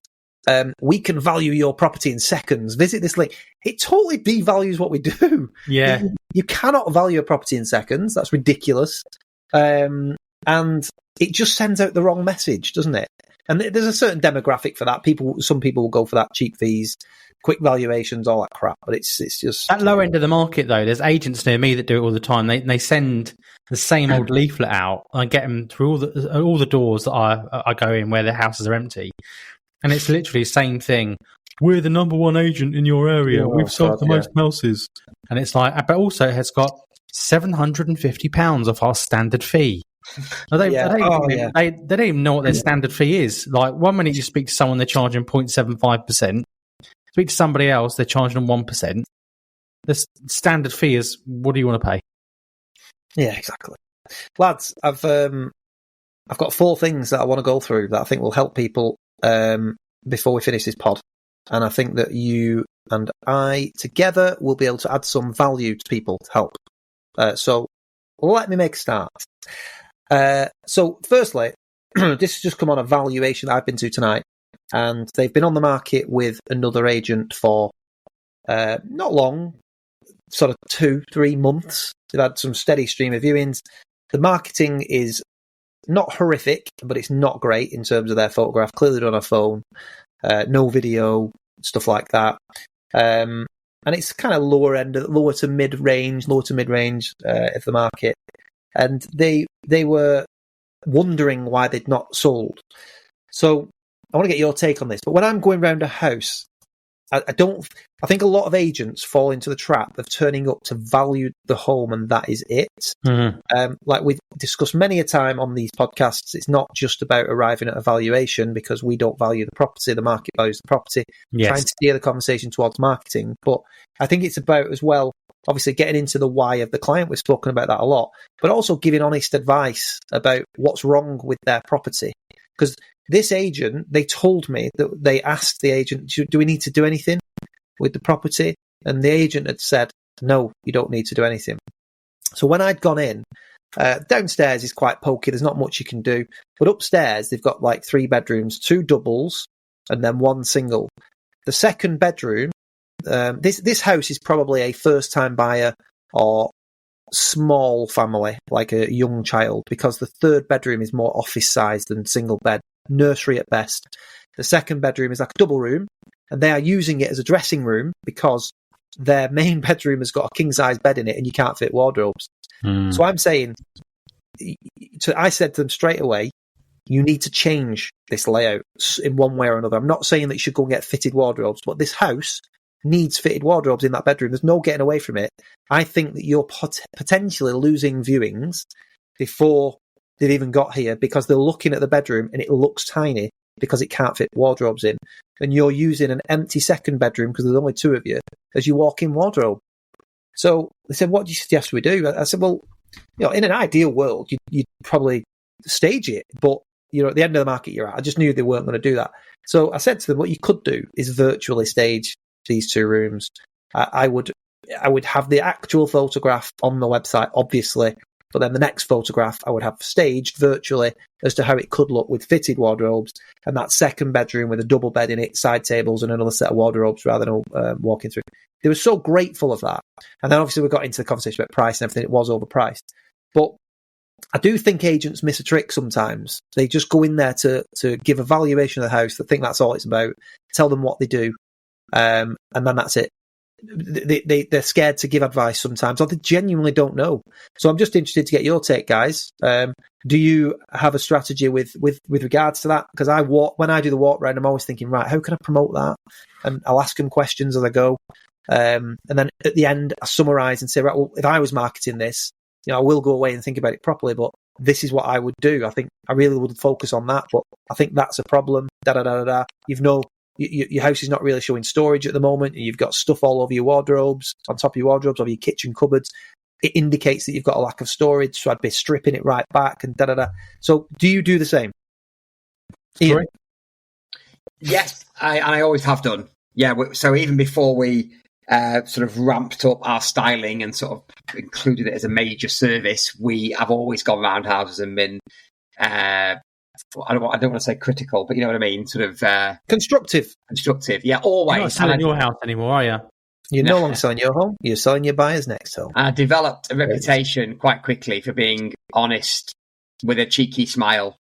A: we can value your property in seconds. Visit this link. It totally devalues what we do.
C: Yeah,
A: you cannot value a property in seconds. That's ridiculous. And it just sends out the wrong message, doesn't it? And there's a certain demographic for that. Some people will go for that, cheap fees, quick valuations, all that crap. But it's just
C: at low end of the market, though. There's agents near me that do it all the time. They send the same old leaflet out. I get them through all the doors that I go in where the houses are empty, and it's literally the same thing. We're the number one agent in your area. We've sold the most houses, and it's like, but also it has got £750 off our standard fee. They don't even know what their standard fee is. Like, 1 minute you speak to someone, they're charging 0.75%. Speak to somebody else, they're charging them 1%. The standard fee is, what do you want to pay?
A: Yeah, exactly. Lads, I've got 4 things that I want to go through that I think will help people before we finish this pod. And I think that you and I together will be able to add some value to people to help. So let me make a start. So firstly, this has just come on a valuation that I've been to tonight, and they've been on the market with another agent for not long, sort of 2-3 months. They've had some steady stream of viewings. The marketing is not horrific, but it's not great in terms of their photograph. Clearly done on a phone, no video, stuff like that. And it's kind of lower to mid range of the market. And they were wondering why they'd not sold. So I want to get your take on this. But when I'm going around a house, I think a lot of agents fall into the trap of turning up to value the home and that is it. Mm-hmm. Like we've discussed many a time on these podcasts, it's not just about arriving at a valuation because we don't value the property, the market values the property.
C: Yes.
A: Trying to steer the conversation towards marketing. But I think it's about as well, obviously getting into the why of the client. We've spoken about that a lot, but also giving honest advice about what's wrong with their property. Because this agent, they told me that they asked the agent, do we need to do anything with the property? And the agent had said, no, you don't need to do anything. So when I'd gone in, downstairs is quite pokey. There's not much you can do. But upstairs, they've got like 3 bedrooms, 2 doubles, and then 1 single. The second bedroom, this house is probably a first-time buyer or small family, like a young child, because the third bedroom is more office sized than single bed, nursery at best. The second bedroom is like a double room, and they are using it as a dressing room because their main bedroom has got a king size bed in it and you can't fit wardrobes. So I'm saying, I said to them straight away, you need to change this layout in one way or another. I'm not saying that you should go and get fitted wardrobes, but this house needs fitted wardrobes in that bedroom. There's no getting away from it. I think that you're potentially losing viewings before they've even got here because they're looking at the bedroom and it looks tiny because it can't fit wardrobes in. And you're using an empty second bedroom because there's only two of you as your walk-in wardrobe. So they said, what do you suggest we do? I said, well, in an ideal world, you'd probably stage it, but at the end of the market you're at, I just knew they weren't going to do that. So I said to them, what you could do is virtually stage these two rooms. I would have the actual photograph on the website, obviously, but then the next photograph I would have staged virtually as to how it could look with fitted wardrobes, and that second bedroom with a double bed in it, side tables, and another set of wardrobes rather than walking through. They were so grateful of that. And then obviously we got into the conversation about price and everything. It was overpriced. But I do think agents miss a trick sometimes. They just go in there to give a valuation of the house. They think that's all it's about. Tell them what they do. And then that's it. They're scared to give advice sometimes, or they genuinely don't know. So I'm just interested to get your take, guys. Do you have a strategy with regards to that? Because when I do the walk round, I'm always thinking, right, how can I promote that? And I'll ask them questions as I go. And then at the end, I summarise and say, right, well, if I was marketing this, I will go away and think about it properly, but this is what I would do. I think I really would focus on that, but I think that's a problem. Your house is not really showing storage at the moment, and you've got stuff all over your wardrobes, on top of your wardrobes, over your kitchen cupboards. It indicates that you've got a lack of storage, so I'd be stripping it right back and So do you do the same?
C: Sorry?
B: Yes, I always have done. Yeah, so even before we sort of ramped up our styling and sort of included it as a major service, we have always gone round houses and been I don't want to say critical, but you know what I mean, sort of
A: constructive.
B: Yeah, always.
C: You're not selling your house anymore, are you?
A: You're no longer selling your home. You're selling your buyer's next home.
B: I developed a reputation quite quickly for being honest with a cheeky smile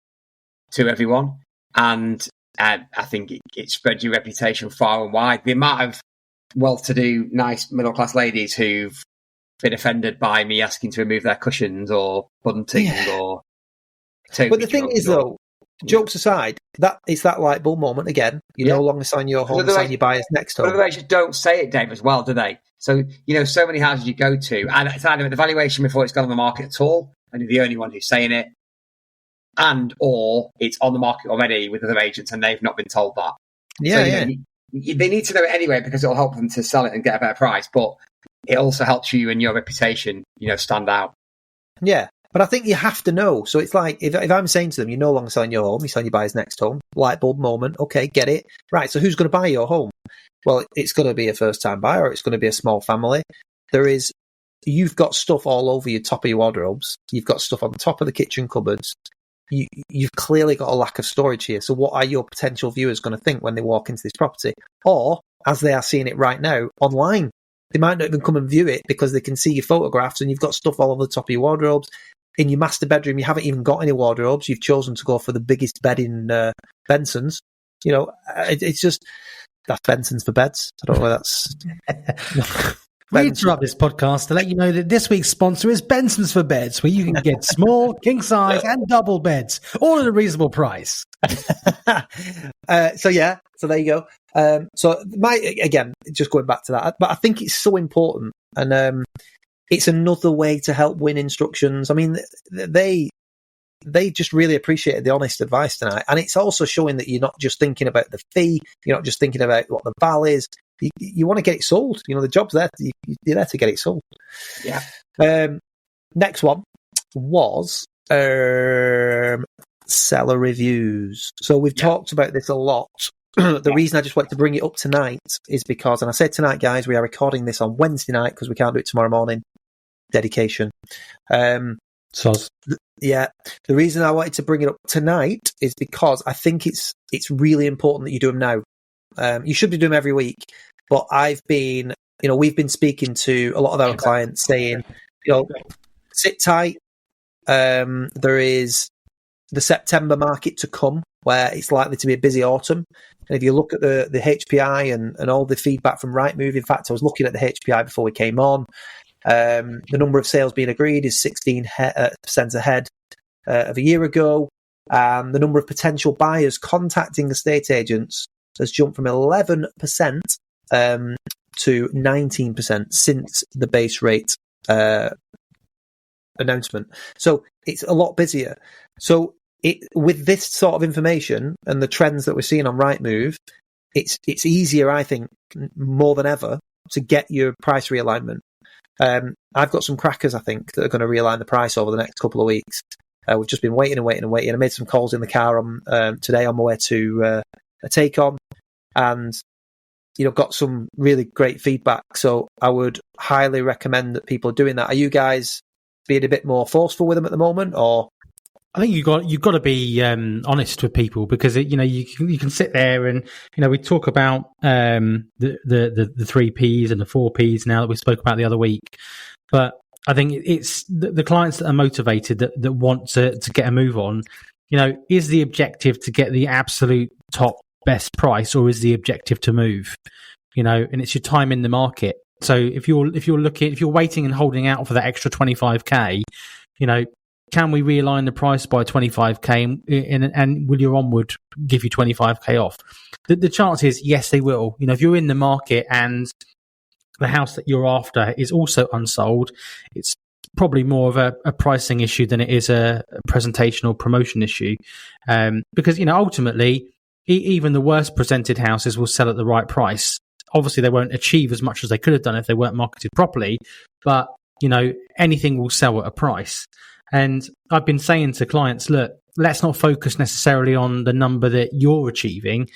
B: to everyone, and I think it spread your reputation far and wide. The amount of well-to-do, nice middle-class ladies who've been offended by me asking to remove their cushions or bunting or.
A: But the thing is, though, jokes aside, it's that light bulb moment again. You're no longer selling your home, you're selling your buyer's next home.
B: But otherwise, you don't say it, Dave, as well, do they? So, so many houses you go to, and it's either the valuation before it's gone on the market at all, and you're the only one who's saying it, or it's on the market already with other agents, and they've not been told that.
A: Yeah,
B: so, they need to know it anyway because it'll help them to sell it and get a better price, but it also helps you and your reputation, stand out.
A: Yeah. But I think you have to know. So it's like, if I'm saying to them, you're no longer selling your home, you're selling your buyer's next home, light bulb moment, okay, get it. Right, so who's going to buy your home? Well, it's going to be a first-time buyer, or it's going to be a small family. You've got stuff all over your top of your wardrobes. You've got stuff on the top of the kitchen cupboards. You've clearly got a lack of storage here. So what are your potential viewers going to think when they walk into this property? Or, as they are seeing it right now, online. They might not even come and view it because they can see your photographs and you've got stuff all over the top of your wardrobes. In your master bedroom, you haven't even got any wardrobes. You've chosen to go for the biggest bed in Benson's. It's just, that's Benson's for beds. I don't know where that's...
C: We interrupt this podcast to let you know that this week's sponsor is Benson's for Beds, where you can get small, king size, and double beds, all at a reasonable price.
A: So there you go. Again, just going back to that, but I think it's so important, and it's another way to help win instructions. I mean, they just really appreciated the honest advice tonight, and it's also showing that you're not just thinking about the fee, you're not just thinking about what the val is. You want to get it sold. The job's there. You're there to get it sold.
B: Yeah.
A: Next one was seller reviews. So we've talked about this a lot. The reason I just wanted to bring it up tonight is because, and I said tonight, guys, we are recording this on Wednesday night because we can't do it tomorrow morning. Dedication. The reason I wanted to bring it up tonight is because I think it's really important that you do them now. You should be doing them every week, but we've been speaking to a lot of our clients saying, sit tight. There is the September market to come, where it's likely to be a busy autumn. And if you look at the HPI and all the feedback from Rightmove, in fact, I was looking at the HPI before we came on. The number of sales being agreed is 16% ahead of a year ago. The number of potential buyers contacting estate agents has jumped from 11% to 19% since the base rate announcement. So it's a lot busier. So with this sort of information and the trends that we're seeing on Rightmove, it's easier, I think, more than ever, to get your price realignment. I've got some crackers, I think, that are going to realign the price over the next couple of weeks. We've just been waiting. I made some calls in the car today on my way to a take on, and got some really great feedback. So I would highly recommend that people are doing that. Are you guys being a bit more forceful with them at the moment, or?
C: I think you've got to be honest with people, because you can sit there and we talk about the 3 Ps and the 4 Ps now that we spoke about the other week, but I think it's the clients that are motivated that want to get a move on. Is the objective to get the absolute top best price, or is the objective to move? And it's your time in the market. So if you're waiting and holding out for that extra 25k, can we realign the price by 25k and will your onward give you 25k off? The chance is yes, they will. If you're in the market and the house that you're after is also unsold, it's probably more of a pricing issue than it is a presentation or promotion issue. Because, ultimately, even the worst presented houses will sell at the right price. Obviously, they won't achieve as much as they could have done if they weren't marketed properly, but, anything will sell at a price. And I've been saying to clients, look, let's not focus necessarily on the number that you're achieving.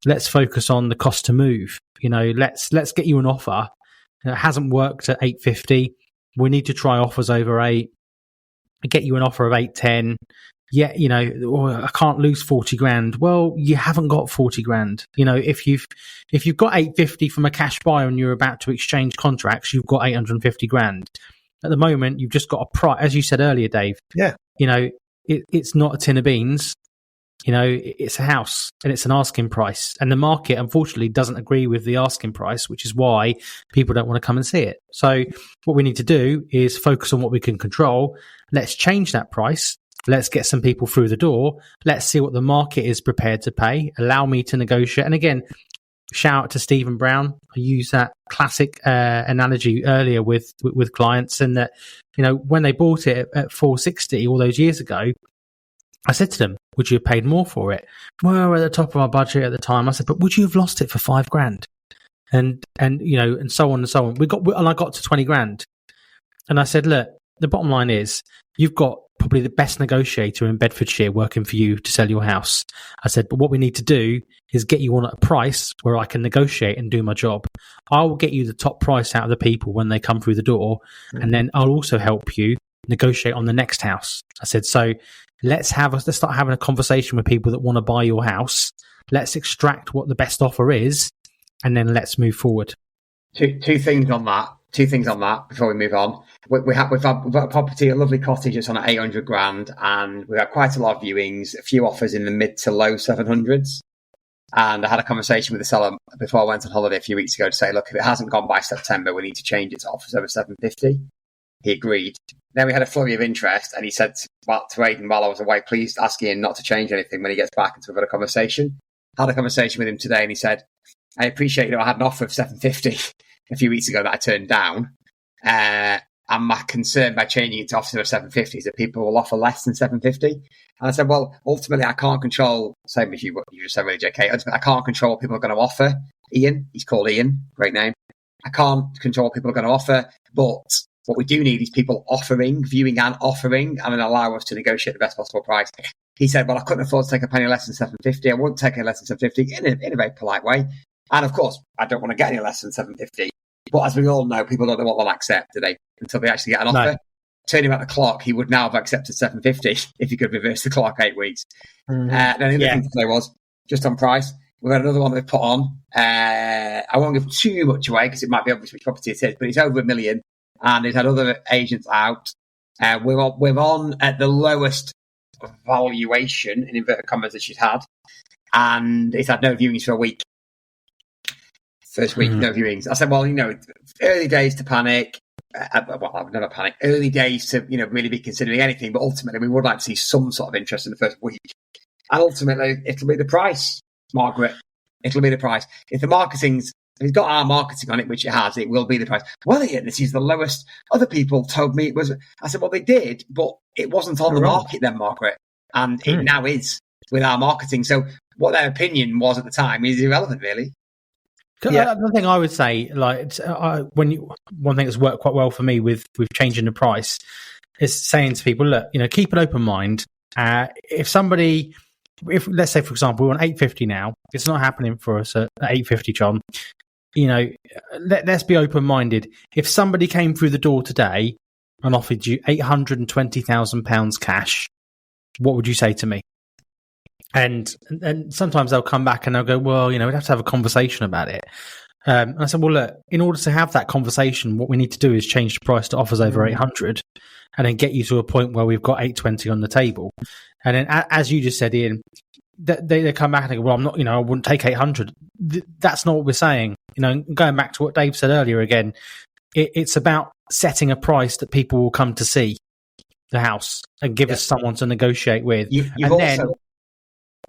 C: Let's focus on the cost to move. Let's get you an offer. It hasn't worked at 850. We need to try offers over 8. Get you an offer of 810. Yeah, I can't lose 40 grand. Well, you haven't got 40 grand. If you've got 850 from a cash buyer and you're about to exchange contracts, you've got 850 grand. At the moment, you've just got a price, as you said earlier, Dave.
A: Yeah.
C: It's not a tin of beans. It's a house and it's an asking price. And the market, unfortunately, doesn't agree with the asking price, which is why people don't want to come and see it. So what we need to do is focus on what we can control. Let's change that price. Let's get some people through the door. Let's see what the market is prepared to pay. Allow me to negotiate. And again, shout out to Stephen Brown. I used that classic analogy earlier with clients, and that when they bought it at 460 all those years ago, I said to them, would you have paid more for it? Well, we're at the top of our budget at the time. I said, but would you have lost it for 5 grand? And so on and so on. I got to 20 grand. And I said, look, the bottom line is you've got probably the best negotiator in Bedfordshire working for you to sell your house. I said, but what we need to do is get you on at a price where I can negotiate and do my job. I will get you the top price out of the people when they come through the door. And then I'll also help you negotiate on the next house. I said, so let's start having a conversation with people that want to buy your house. Let's extract what the best offer is, and then let's move forward.
B: Two things on that before we move on. We've got a property, a lovely cottage that's on at 800 grand, and we've had quite a lot of viewings, a few offers in the mid to low 700s. And I had a conversation with the seller before I went on holiday a few weeks ago to say, look, if it hasn't gone by September, we need to change it to offers over 750. He agreed. Then we had a flurry of interest, and he said to Aidan while I was away, please ask Ian not to change anything when he gets back. And so we've had a conversation. I had a conversation with him today, and he said, I appreciate, I had an offer of 750 a few weeks ago that I turned down. And my concern by changing it to offers of 750 is that people will offer less than 750. And I said, well, ultimately, I can't control, same as what you just said, really, JK. Ultimately, I can't control what people are going to offer. Ian, he's called Ian, great name. I can't control what people are going to offer, but what we do need is people viewing and offering, and then allow us to negotiate the best possible price. He said, well, I couldn't afford to take a penny less than 750. I wouldn't take any less than 750 in a very polite way. And of course, I don't want to get any less than 750. But as we all know, people don't know what they'll accept, do they? Until they actually get an offer. No. Turning back the clock, he would now have accepted 750 if he could reverse the clock 8 weeks. Mm-hmm. Then the other thing to say was, just on price, we've got another one that we've put on. I won't give too much away because it might be obvious which property it is, but it's over $1 million. and he's had other agents out. We're on at the lowest valuation, in inverted commas, that she's had, and he's had no viewings for a week. First week, no viewings. I said, well, early days to panic. Well, I've never panicked. Early days to, really be considering anything, but ultimately we would like to see some sort of interest in the first week. And ultimately, it'll be the price, Margaret. It'll be the price. If it's got our marketing on it, which it has, it will be the price. Well, Ian, this is the lowest. Other people told me it was. I said, well, they did, but it wasn't on the market then, Margaret. And it now is with our marketing. So what their opinion was at the time is irrelevant, really.
C: Yeah. The thing I would say, one thing that's worked quite well for me with changing the price is saying to people, look, keep an open mind. If let's say, for example, we're on 850 now, it's not happening for us at 850, John. Let's be open minded. If somebody came through the door today and offered you £820,000 cash, what would you say to me? And sometimes they'll come back and they'll go, well, we'd have to have a conversation about it. And I said, well, look, in order to have that conversation, what we need to do is change the price to offers over 800 and then get you to a point where we've got 820 on the table. And then, as you just said, Ian, they come back and they go, well, I'm not, I wouldn't take 800. That's not what we're saying. Going back to what Dave said earlier again, it's about setting a price that people will come to see the house and give us someone to negotiate with.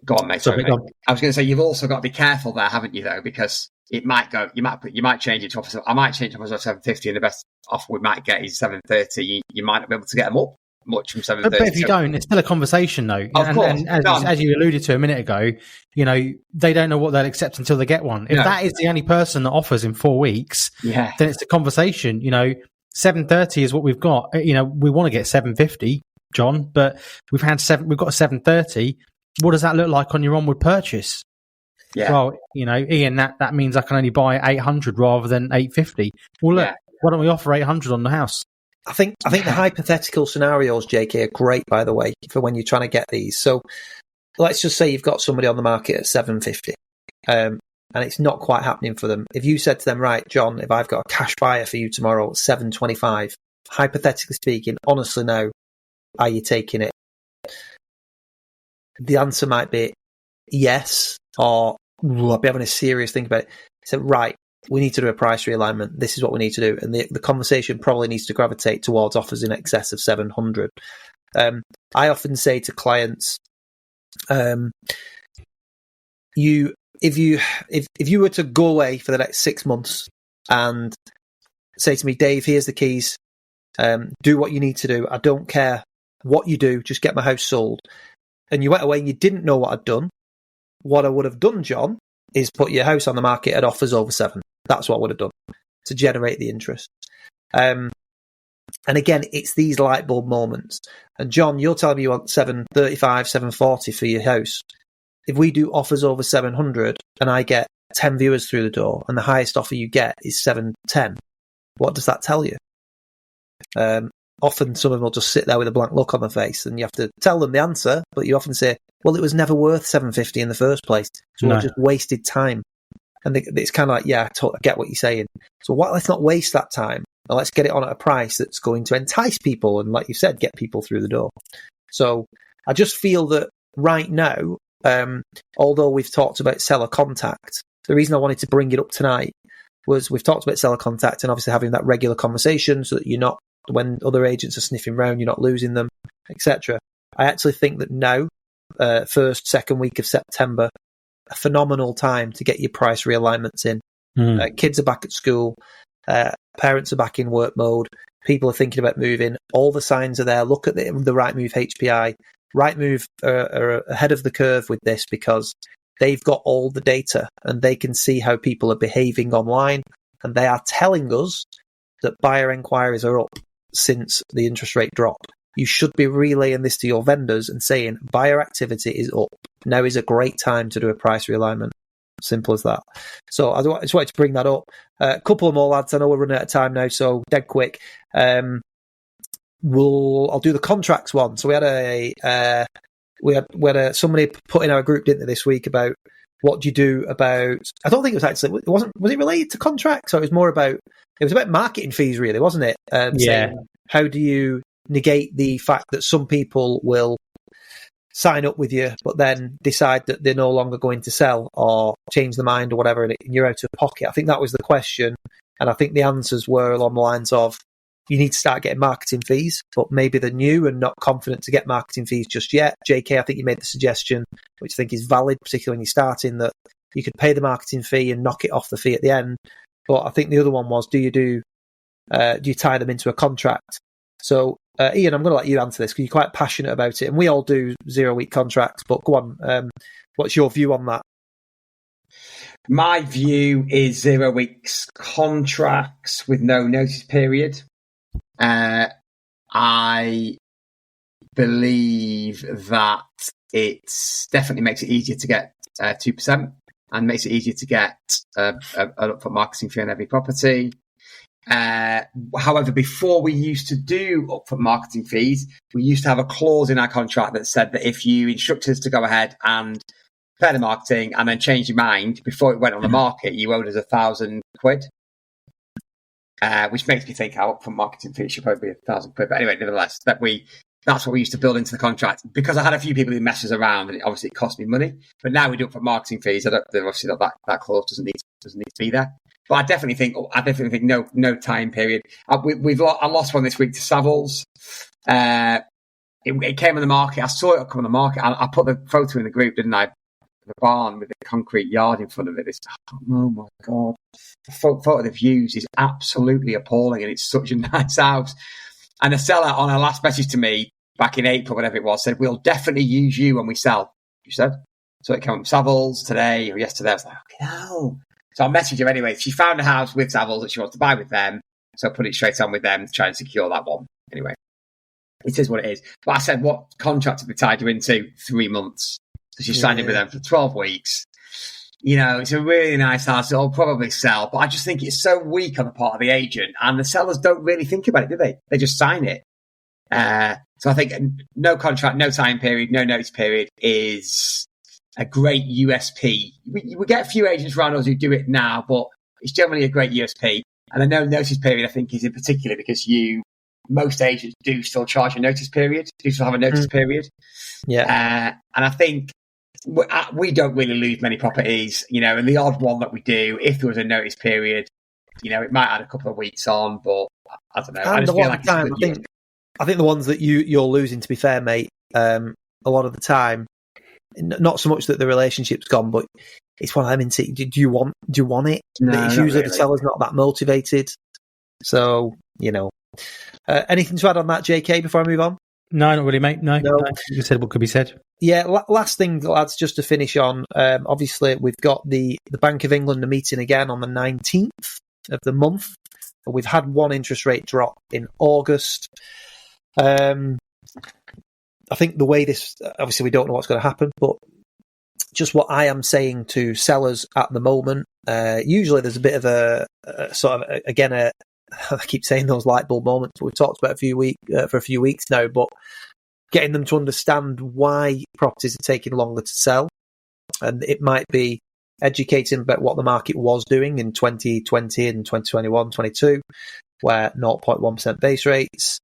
B: Go on, mate. Sorry, mate. I was going to say, you've also got to be careful there, haven't you, though? Because it might go, you might change it to offer. I might change it to 750, and the best offer we might get is 730. You might not be able to get them up much from 730.
C: But if you don't, it's still a conversation, though.
B: Of course.
C: And as you alluded to a minute ago, they don't know what they'll accept until they get one. If that is the only person that offers in 4 weeks, then it's a conversation. 730 is what we've got. We want to get 750, John, but we've got 730. What does that look like on your onward purchase? Yeah. Well, Ian, that means I can only buy 800 rather than 850. Well, look, why don't we offer 800 on the house?
A: I think the hypothetical scenarios, JK, are great, by the way, for when you're trying to get these. So let's just say you've got somebody on the market at 750, and it's not quite happening for them. If you said to them, right, John, if I've got a cash buyer for you tomorrow at 725, hypothetically speaking, honestly now, are you taking it? The answer might be yes, or I'll be having a serious think about it. So, right, we need to do a price realignment. This is what we need to do. And the conversation probably needs to gravitate towards offers in excess of 700. I often say to clients, if you were to go away for the next 6 months and say to me, Dave, here's the keys, do what you need to do. I don't care what you do, just get my house sold. And you went away and you didn't know what I'd done. What I would have done, John, is put your house on the market at offers over 7. That's what I would have done to generate the interest. And again, it's these light bulb moments. And John, you're telling me you want 735, 740 for your house. If we do offers over 700 and I get 10 viewers through the door and the highest offer you get is 710, what does that tell you? Often some of them will just sit there with a blank look on their face and you have to tell them the answer, but you often say, well, it was never worth 750 in the first place. So I just wasted time. And it's kind of like, I get what you're saying. So let's not waste that time. And let's get it on at a price that's going to entice people and, like you said, get people through the door. So I just feel that right now, although we've talked about seller contact, the reason I wanted to bring it up tonight was we've talked about seller contact and obviously having that regular conversation so that you're not, when other agents are sniffing around, you're not losing them, etc. I actually think that now, first, second week of September, a phenomenal time to get your price realignments in. Kids are back at school, parents are back in work mode, people are thinking about moving, all the signs are there. Look at the Rightmove HPI. Rightmove are ahead of the curve with this because they've got all the data and they can see how people are behaving online, and they are telling us that buyer inquiries are up since the interest rate drop. You should be relaying this to your vendors and saying buyer activity is up. Now is a great time to do a price realignment. Simple as that. So I just wanted to bring that up. A couple more, lads. I know we're running out of time now, so dead quick. I'll do the contracts one. So we had somebody put in our group, didn't they, this week about what do you do about? I don't think it was actually. It wasn't. Was it related to contracts? Or it was more about. It was about marketing fees, really, wasn't it? Saying, how do you negate the fact that some people will sign up with you, but then decide that they're no longer going to sell or change their mind or whatever, and you're out of pocket? I think that was the question, and I think the answers were along the lines of, you need to start getting marketing fees, but maybe they're new and not confident to get marketing fees just yet. JK, I think you made the suggestion, which I think is valid, particularly when you're starting, that you could pay the marketing fee and knock it off the fee at the end. But I think the other one was, do you tie them into a contract? So, Ian, I'm going to let you answer this because you're quite passionate about it, and we all do 0-week contracts. But go on, what's your view on that?
B: My view is 0 weeks contracts with no notice period. I believe that it definitely makes it easier to get 2% and makes it easier to get an upfront marketing fee on every property. However, before we used to do upfront marketing fees, we used to have a clause in our contract that said that if you instructed us to go ahead and pay the marketing and then change your mind before it went on the market, you owed us £1,000, which makes me think our upfront marketing fee should probably be £1,000. But anyway, nevertheless, that's what we used to build into the contract, because I had a few people who messes around, and obviously it cost me money. But now we do upfront marketing fees. Obviously that clause doesn't need to be there. But I definitely think no time period. I lost one this week to Savills. It came on the market. I saw it come on the market. I put the photo in the group, didn't I? The barn with the concrete yard in front of it. Oh my God. The photo they've used is absolutely appalling, and it's such a nice house. And the seller, on her last message to me back in April, whatever it was, said, we'll definitely use you when we sell. You said? So it came from Savills today or yesterday. I was like, no. So I'll message her anyway. She found a house with Savills that she wants to buy with them. So I put it straight on with them to try and secure that one. Anyway, it is what it is. But I said, what contract have they tied you into? 3 months. So she signed in with them for 12 weeks. You know, it's a really nice house. It'll probably sell. But I just think it's so weak on the part of the agent. And the sellers don't really think about it, do they? They just sign it. So I think no contract, no time period, no notice period is a great USP. We get a few agents around us who do it now, but it's generally a great USP. And the no notice period, I think, is in particular because most agents do still charge a notice period, do still have a notice period.
A: Yeah.
B: And I think we don't really lose many properties, you know, and the odd one that we do, if there was a notice period, you know, it might add a couple of weeks on, but I don't know.
A: And
B: I just feel like
A: time, I think the ones that you're losing, to be fair, mate, a lot of the time, not so much that the relationship's gone, but it's one of them. Do you want it?
B: No,
A: it's usually the seller's not that motivated. So, you know, anything to add on that, JK, before I move on?
C: No, not really, mate. No. You said what could be said.
A: Yeah, last thing, lads, just to finish on. Obviously, we've got the Bank of England meeting again on the 19th of the month. We've had one interest rate drop in August. I think the way this, obviously we don't know what's going to happen, but just what I am saying to sellers at the moment, usually there's a bit of a sort of, again, I keep saying those light bulb moments we've talked about for a few weeks now, but getting them to understand why properties are taking longer to sell. And it might be educating about what the market was doing in 2020 and 2021, 22, where 0.1% base rates,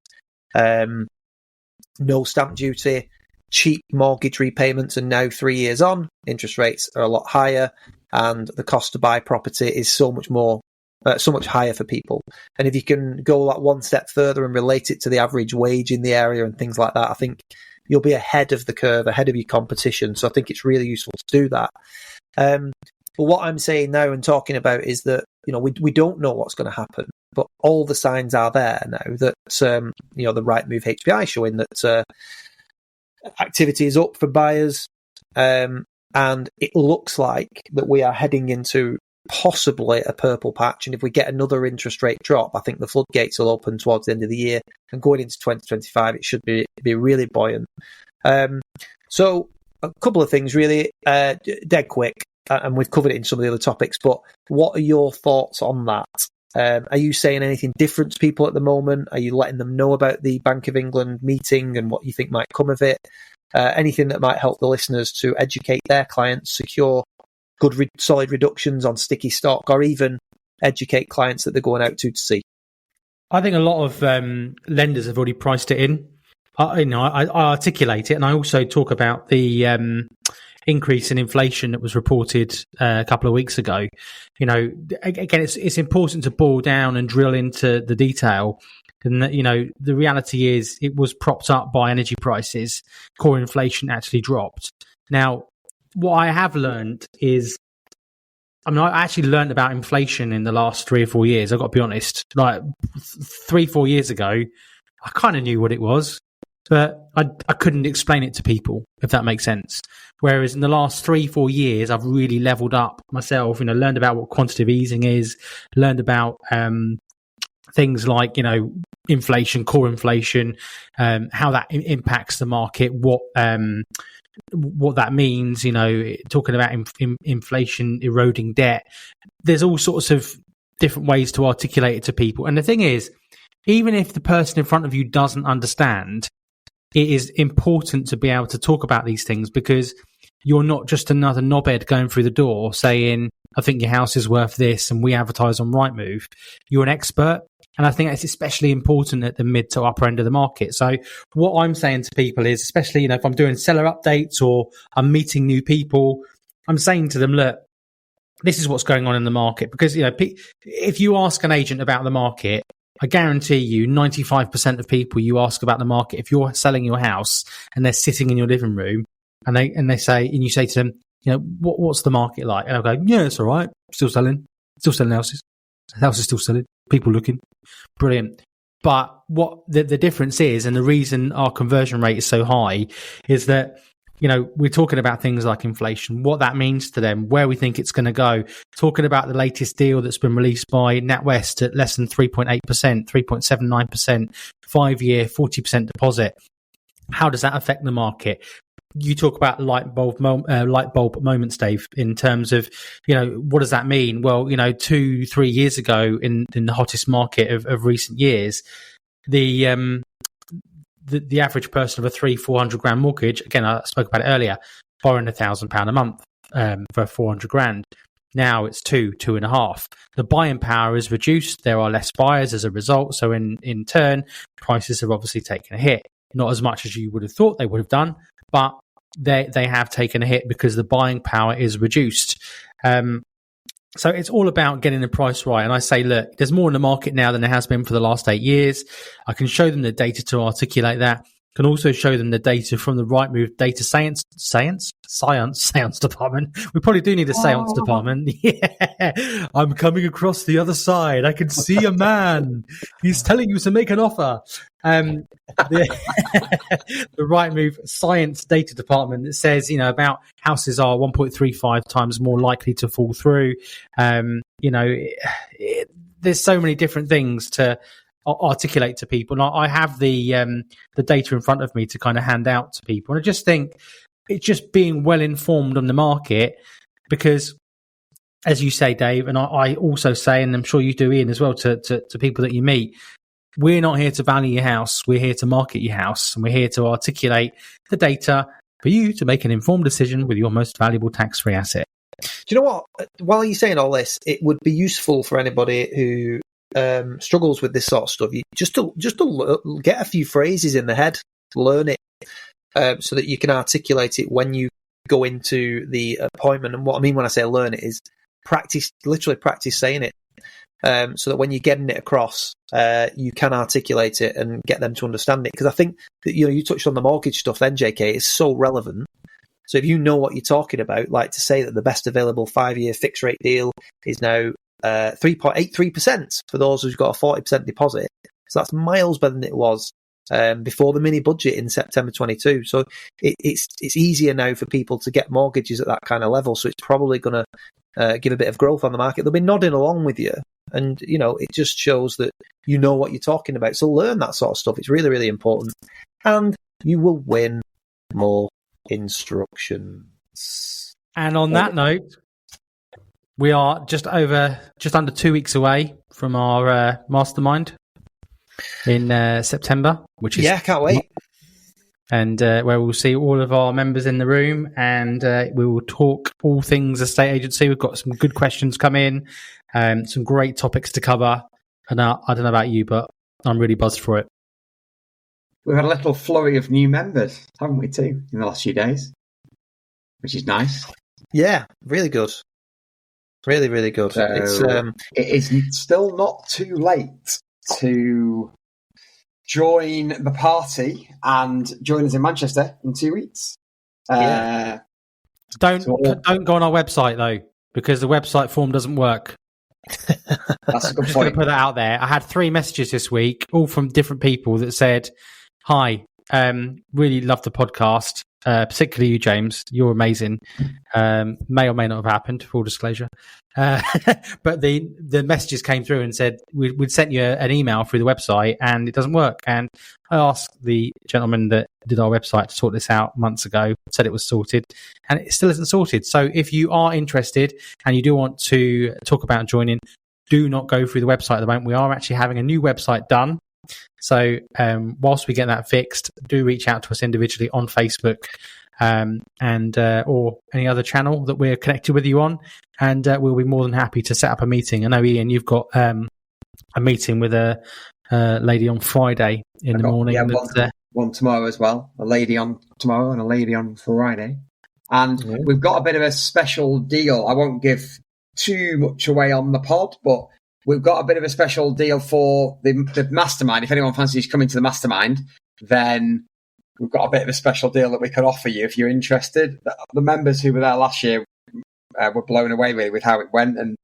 A: no stamp duty, cheap mortgage repayments, and now 3 years on, interest rates are a lot higher, and the cost to buy property is so much higher for people. And if you can go that one step further and relate it to the average wage in the area and things like that, I think you'll be ahead of the curve, ahead of your competition. So I think it's really useful to do that. But what I'm saying now and talking about is that, you know, we don't know what's going to happen, but all the signs are there now that, you know, the Rightmove HPI showing that activity is up for buyers. And it looks like that we are heading into possibly a purple patch. And if we get another interest rate drop, I think the floodgates will open towards the end of the year, and going into 2025, it should be really buoyant. So a couple of things really, dead quick, and we've covered it in some of the other topics, but what are your thoughts on that? Are you saying anything different to people at the moment? Are you letting them know about the Bank of England meeting and what you think might come of it? Anything that might help the listeners to educate their clients, secure good, solid reductions on sticky stock, or even educate clients that they're going out to see?
C: I think a lot of lenders have already priced it in. I articulate it, and I also talk about the increase in inflation that was reported a couple of weeks ago. Again, it's important to boil down and drill into the detail. And the reality is, it was propped up by energy prices. Core inflation actually dropped. Now, what I have learned is, I actually learned about inflation in the last 3 or 4 years. I've got to be honest. Like 3-4 years ago, I kind of knew what it was, but I couldn't explain it to people, if that makes sense. Whereas in the last 3-4 years, I've really leveled up myself. Learned about what quantitative easing is, learned about things like inflation, core inflation, how that impacts the market, what that means, talking about inflation eroding debt. There's all sorts of different ways to articulate it to people. And the thing is, even if the person in front of you doesn't understand, it is important to be able to talk about these things, because you're not just another knobhead going through the door saying, I think your house is worth this, and we advertise on Rightmove. You're an expert. And I think that's especially important at the mid to upper end of the market. So what I'm saying to people is, especially, if I'm doing seller updates or I'm meeting new people, I'm saying to them, look, this is what's going on in the market. Because, if you ask an agent about the market, I guarantee you 95% of people you ask about the market, if you're selling your house and they're sitting in your living room and you say to them, what's the market like? And I'll go, yeah, it's all right. Still selling houses. The house is still selling. People looking. Brilliant. But what the difference is, and the reason our conversion rate is so high, is that, we're talking about things like inflation, what that means to them, where we think it's going to go, talking about the latest deal that's been released by NatWest at less than 3.8%, 3.79%, 5-year, 40% deposit. How does that affect the market? You talk about light bulb moments, Dave, in terms of, what does that mean? Well, 2-3 years ago in the hottest market of recent years, the average person of a 300-400 grand mortgage, again, I spoke about it earlier, borrowing £1,000 a month for 400 grand. Now it's 2.5. The buying power is reduced. There are less buyers as a result. So in turn, prices have obviously taken a hit. Not as much as you would have thought they would have done, but they have taken a hit because the buying power is reduced. So it's all about getting the price right. And I say, look, there's more in the market now than there has been for the last 8 years. I can show them the data to articulate that. Can also show them the data from the Rightmove data science department. We probably do need a science department. Yeah, I'm coming across the other side. I can see a man. He's telling you to make an offer. The Rightmove science data department that says, about houses are 1.35 times more likely to fall through. There's so many different things to articulate to people. And I have the data in front of me to kind of hand out to people. And I just think it's just being well informed on the market, because, as you say, Dave, and I also say, and I'm sure you do, Ian, as well, to people that you meet, we're not here to value your house. We're here to market your house, and we're here to articulate the data for you to make an informed decision with your most valuable tax-free asset.
A: Do you know what? While you're saying all this, it would be useful for anybody who struggles with this sort of stuff, just to get a few phrases in the head, learn it, so that you can articulate it when you go into the appointment. And what I mean when I say learn it is literally practice saying it, so that when you're getting it across, you can articulate it and get them to understand it. Because I think that, you touched on the mortgage stuff then, JK, it's so relevant. So if you know what you're talking about, like to say that the best available 5-year fixed rate deal is now 3.83% for those who've got a 40% deposit. So that's miles better than it was before the mini budget in September 22. So it's easier now for people to get mortgages at that kind of level. So it's probably going to give a bit of growth on the market. They'll be nodding along with you. And, it just shows that you know what you're talking about. So learn that sort of stuff. It's really, really important. And you will win more instructions.
C: And on that note, we are just under 2 weeks away from our mastermind in September, which is,
A: can't wait.
C: and where we'll see all of our members in the room, and we will talk all things estate agency. We've got some good questions come in, some great topics to cover. And I don't know about you, but I'm really buzzed for it.
B: We've had a little flurry of new members, haven't we, too, in the last few days, which is nice.
A: Yeah, really good. Really, really good.
B: So it is still not too late to join the party and join us in Manchester in 2 weeks.
C: Don't go on our website though, because the website form doesn't work.
B: That's a good
C: Just
B: point.
C: going to put that out there. I had 3 messages this week, all from different people that said, "Hi, really love the podcast. Particularly you, James. You're amazing." May or may not have happened, full disclosure. But the messages came through and said we'd sent you an email through the website and it doesn't work. And I asked the gentleman that did our website to sort this out months ago, said it was sorted, and it still isn't sorted. So if you are interested and you do want to talk about joining, do not go through the website at the moment. We are actually having a new website done. So whilst we get that fixed, do reach out to us individually on Facebook and or any other channel that we're connected with you on, and we'll be more than happy to set up a meeting. I know, Ian, you've got a meeting with a lady on Friday in the morning.
B: Yeah, one tomorrow as well. A lady on tomorrow and a lady on Friday. And we've got a bit of a special deal. I won't give too much away on the pod, but we've got a bit of a special deal for the mastermind. If anyone fancies coming to the mastermind, then we've got a bit of a special deal that we can offer you if you're interested. The members who were there last year were blown away really with how it went, and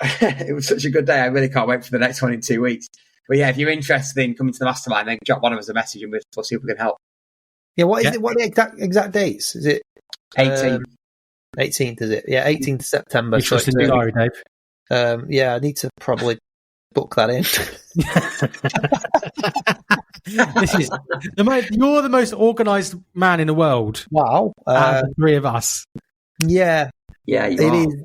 B: it was such a good day. I really can't wait for the next one in 2 weeks. But yeah, if you're interested in coming to the mastermind, then drop one of us a message and we'll see if we can help.
A: Yeah, what is it? What are the exact dates? Is it
B: 18th?
A: 18th, is it? Yeah, 18th September.
C: You trust in your diary, Dave?
A: Yeah, I need to probably book that in.
C: This is you're the most organised man in the world.
A: Wow.
C: Out of the 3 of us.
A: Yeah.
B: Yeah,
A: It is.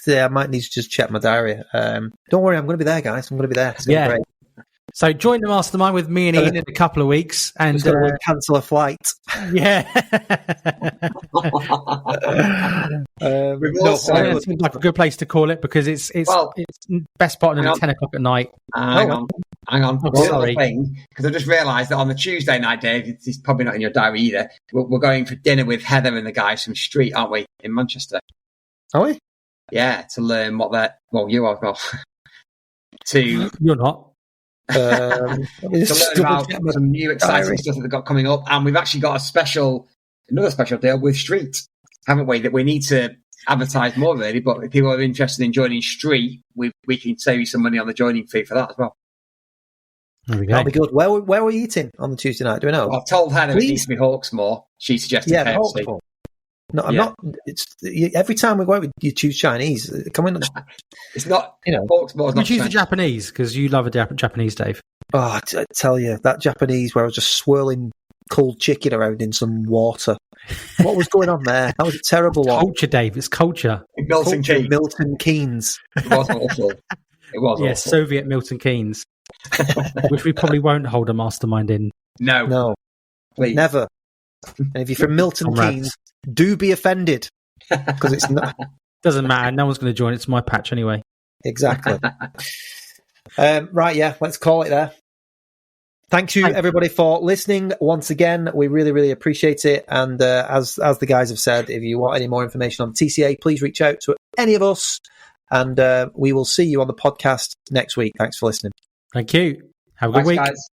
A: Yeah, I might need to just check my diary. Don't worry, I'm going to be there, guys. I'm going to be there. It's going to be great.
C: So join the mastermind with me and Ian in a couple of weeks, and
A: cancel a flight.
C: Yeah.
B: It
C: seems like a good place to call it because it's best part of 10 o'clock at night.
B: Hang on.
C: Oh, sorry.
B: Because I just realised that on the Tuesday night, Dave, it's probably not in your diary either. We're going for dinner with Heather and the guys from Street, aren't we, in Manchester?
A: Are we?
B: Yeah, to learn what they're. Well, you are. Well, to
C: You're not.
B: to learn about some new exciting stuff that they've got coming up, and we've actually got another special deal with Street, haven't we? That we need to advertise more really. But if people are interested in joining Street, we can save you some money on the joining fee for that as well.
C: There we go.
A: That'll be good. Where were we eating on the Tuesday night? Do we know?
B: I've told Heather it needs to be Hawksmoor. She suggested KFC.
A: Hawksmoor. No, I'm not. It's every time we go out, you choose Chinese. Come in.
B: It's not.
C: We
B: Hawksmoor's not
C: choose the Japanese because you love a Japanese, Dave.
A: Oh, I tell you, that Japanese where I was just swirling cold chicken around in some water. What was going on there? That was a terrible one.
C: Culture, Dave. It's culture.
B: Milton Keynes.
A: Milton Keynes.
B: It was awful. It was
C: Yeah,
B: awful.
C: Soviet Milton Keynes, which we probably won't hold a mastermind in.
B: No, please.
A: Never. And if you're from Milton Keynes, do be offended because it's not.
C: Doesn't matter. No one's going to join. It's my patch anyway.
A: Exactly. Right, yeah, let's call it there. Thank you, everybody, for listening once again. We really, really appreciate it. And as the guys have said, if you want any more information on TCA, please reach out to any of us. And we will see you on the podcast next week. Thanks for listening.
C: Thank you. Have a good week.
B: Guys.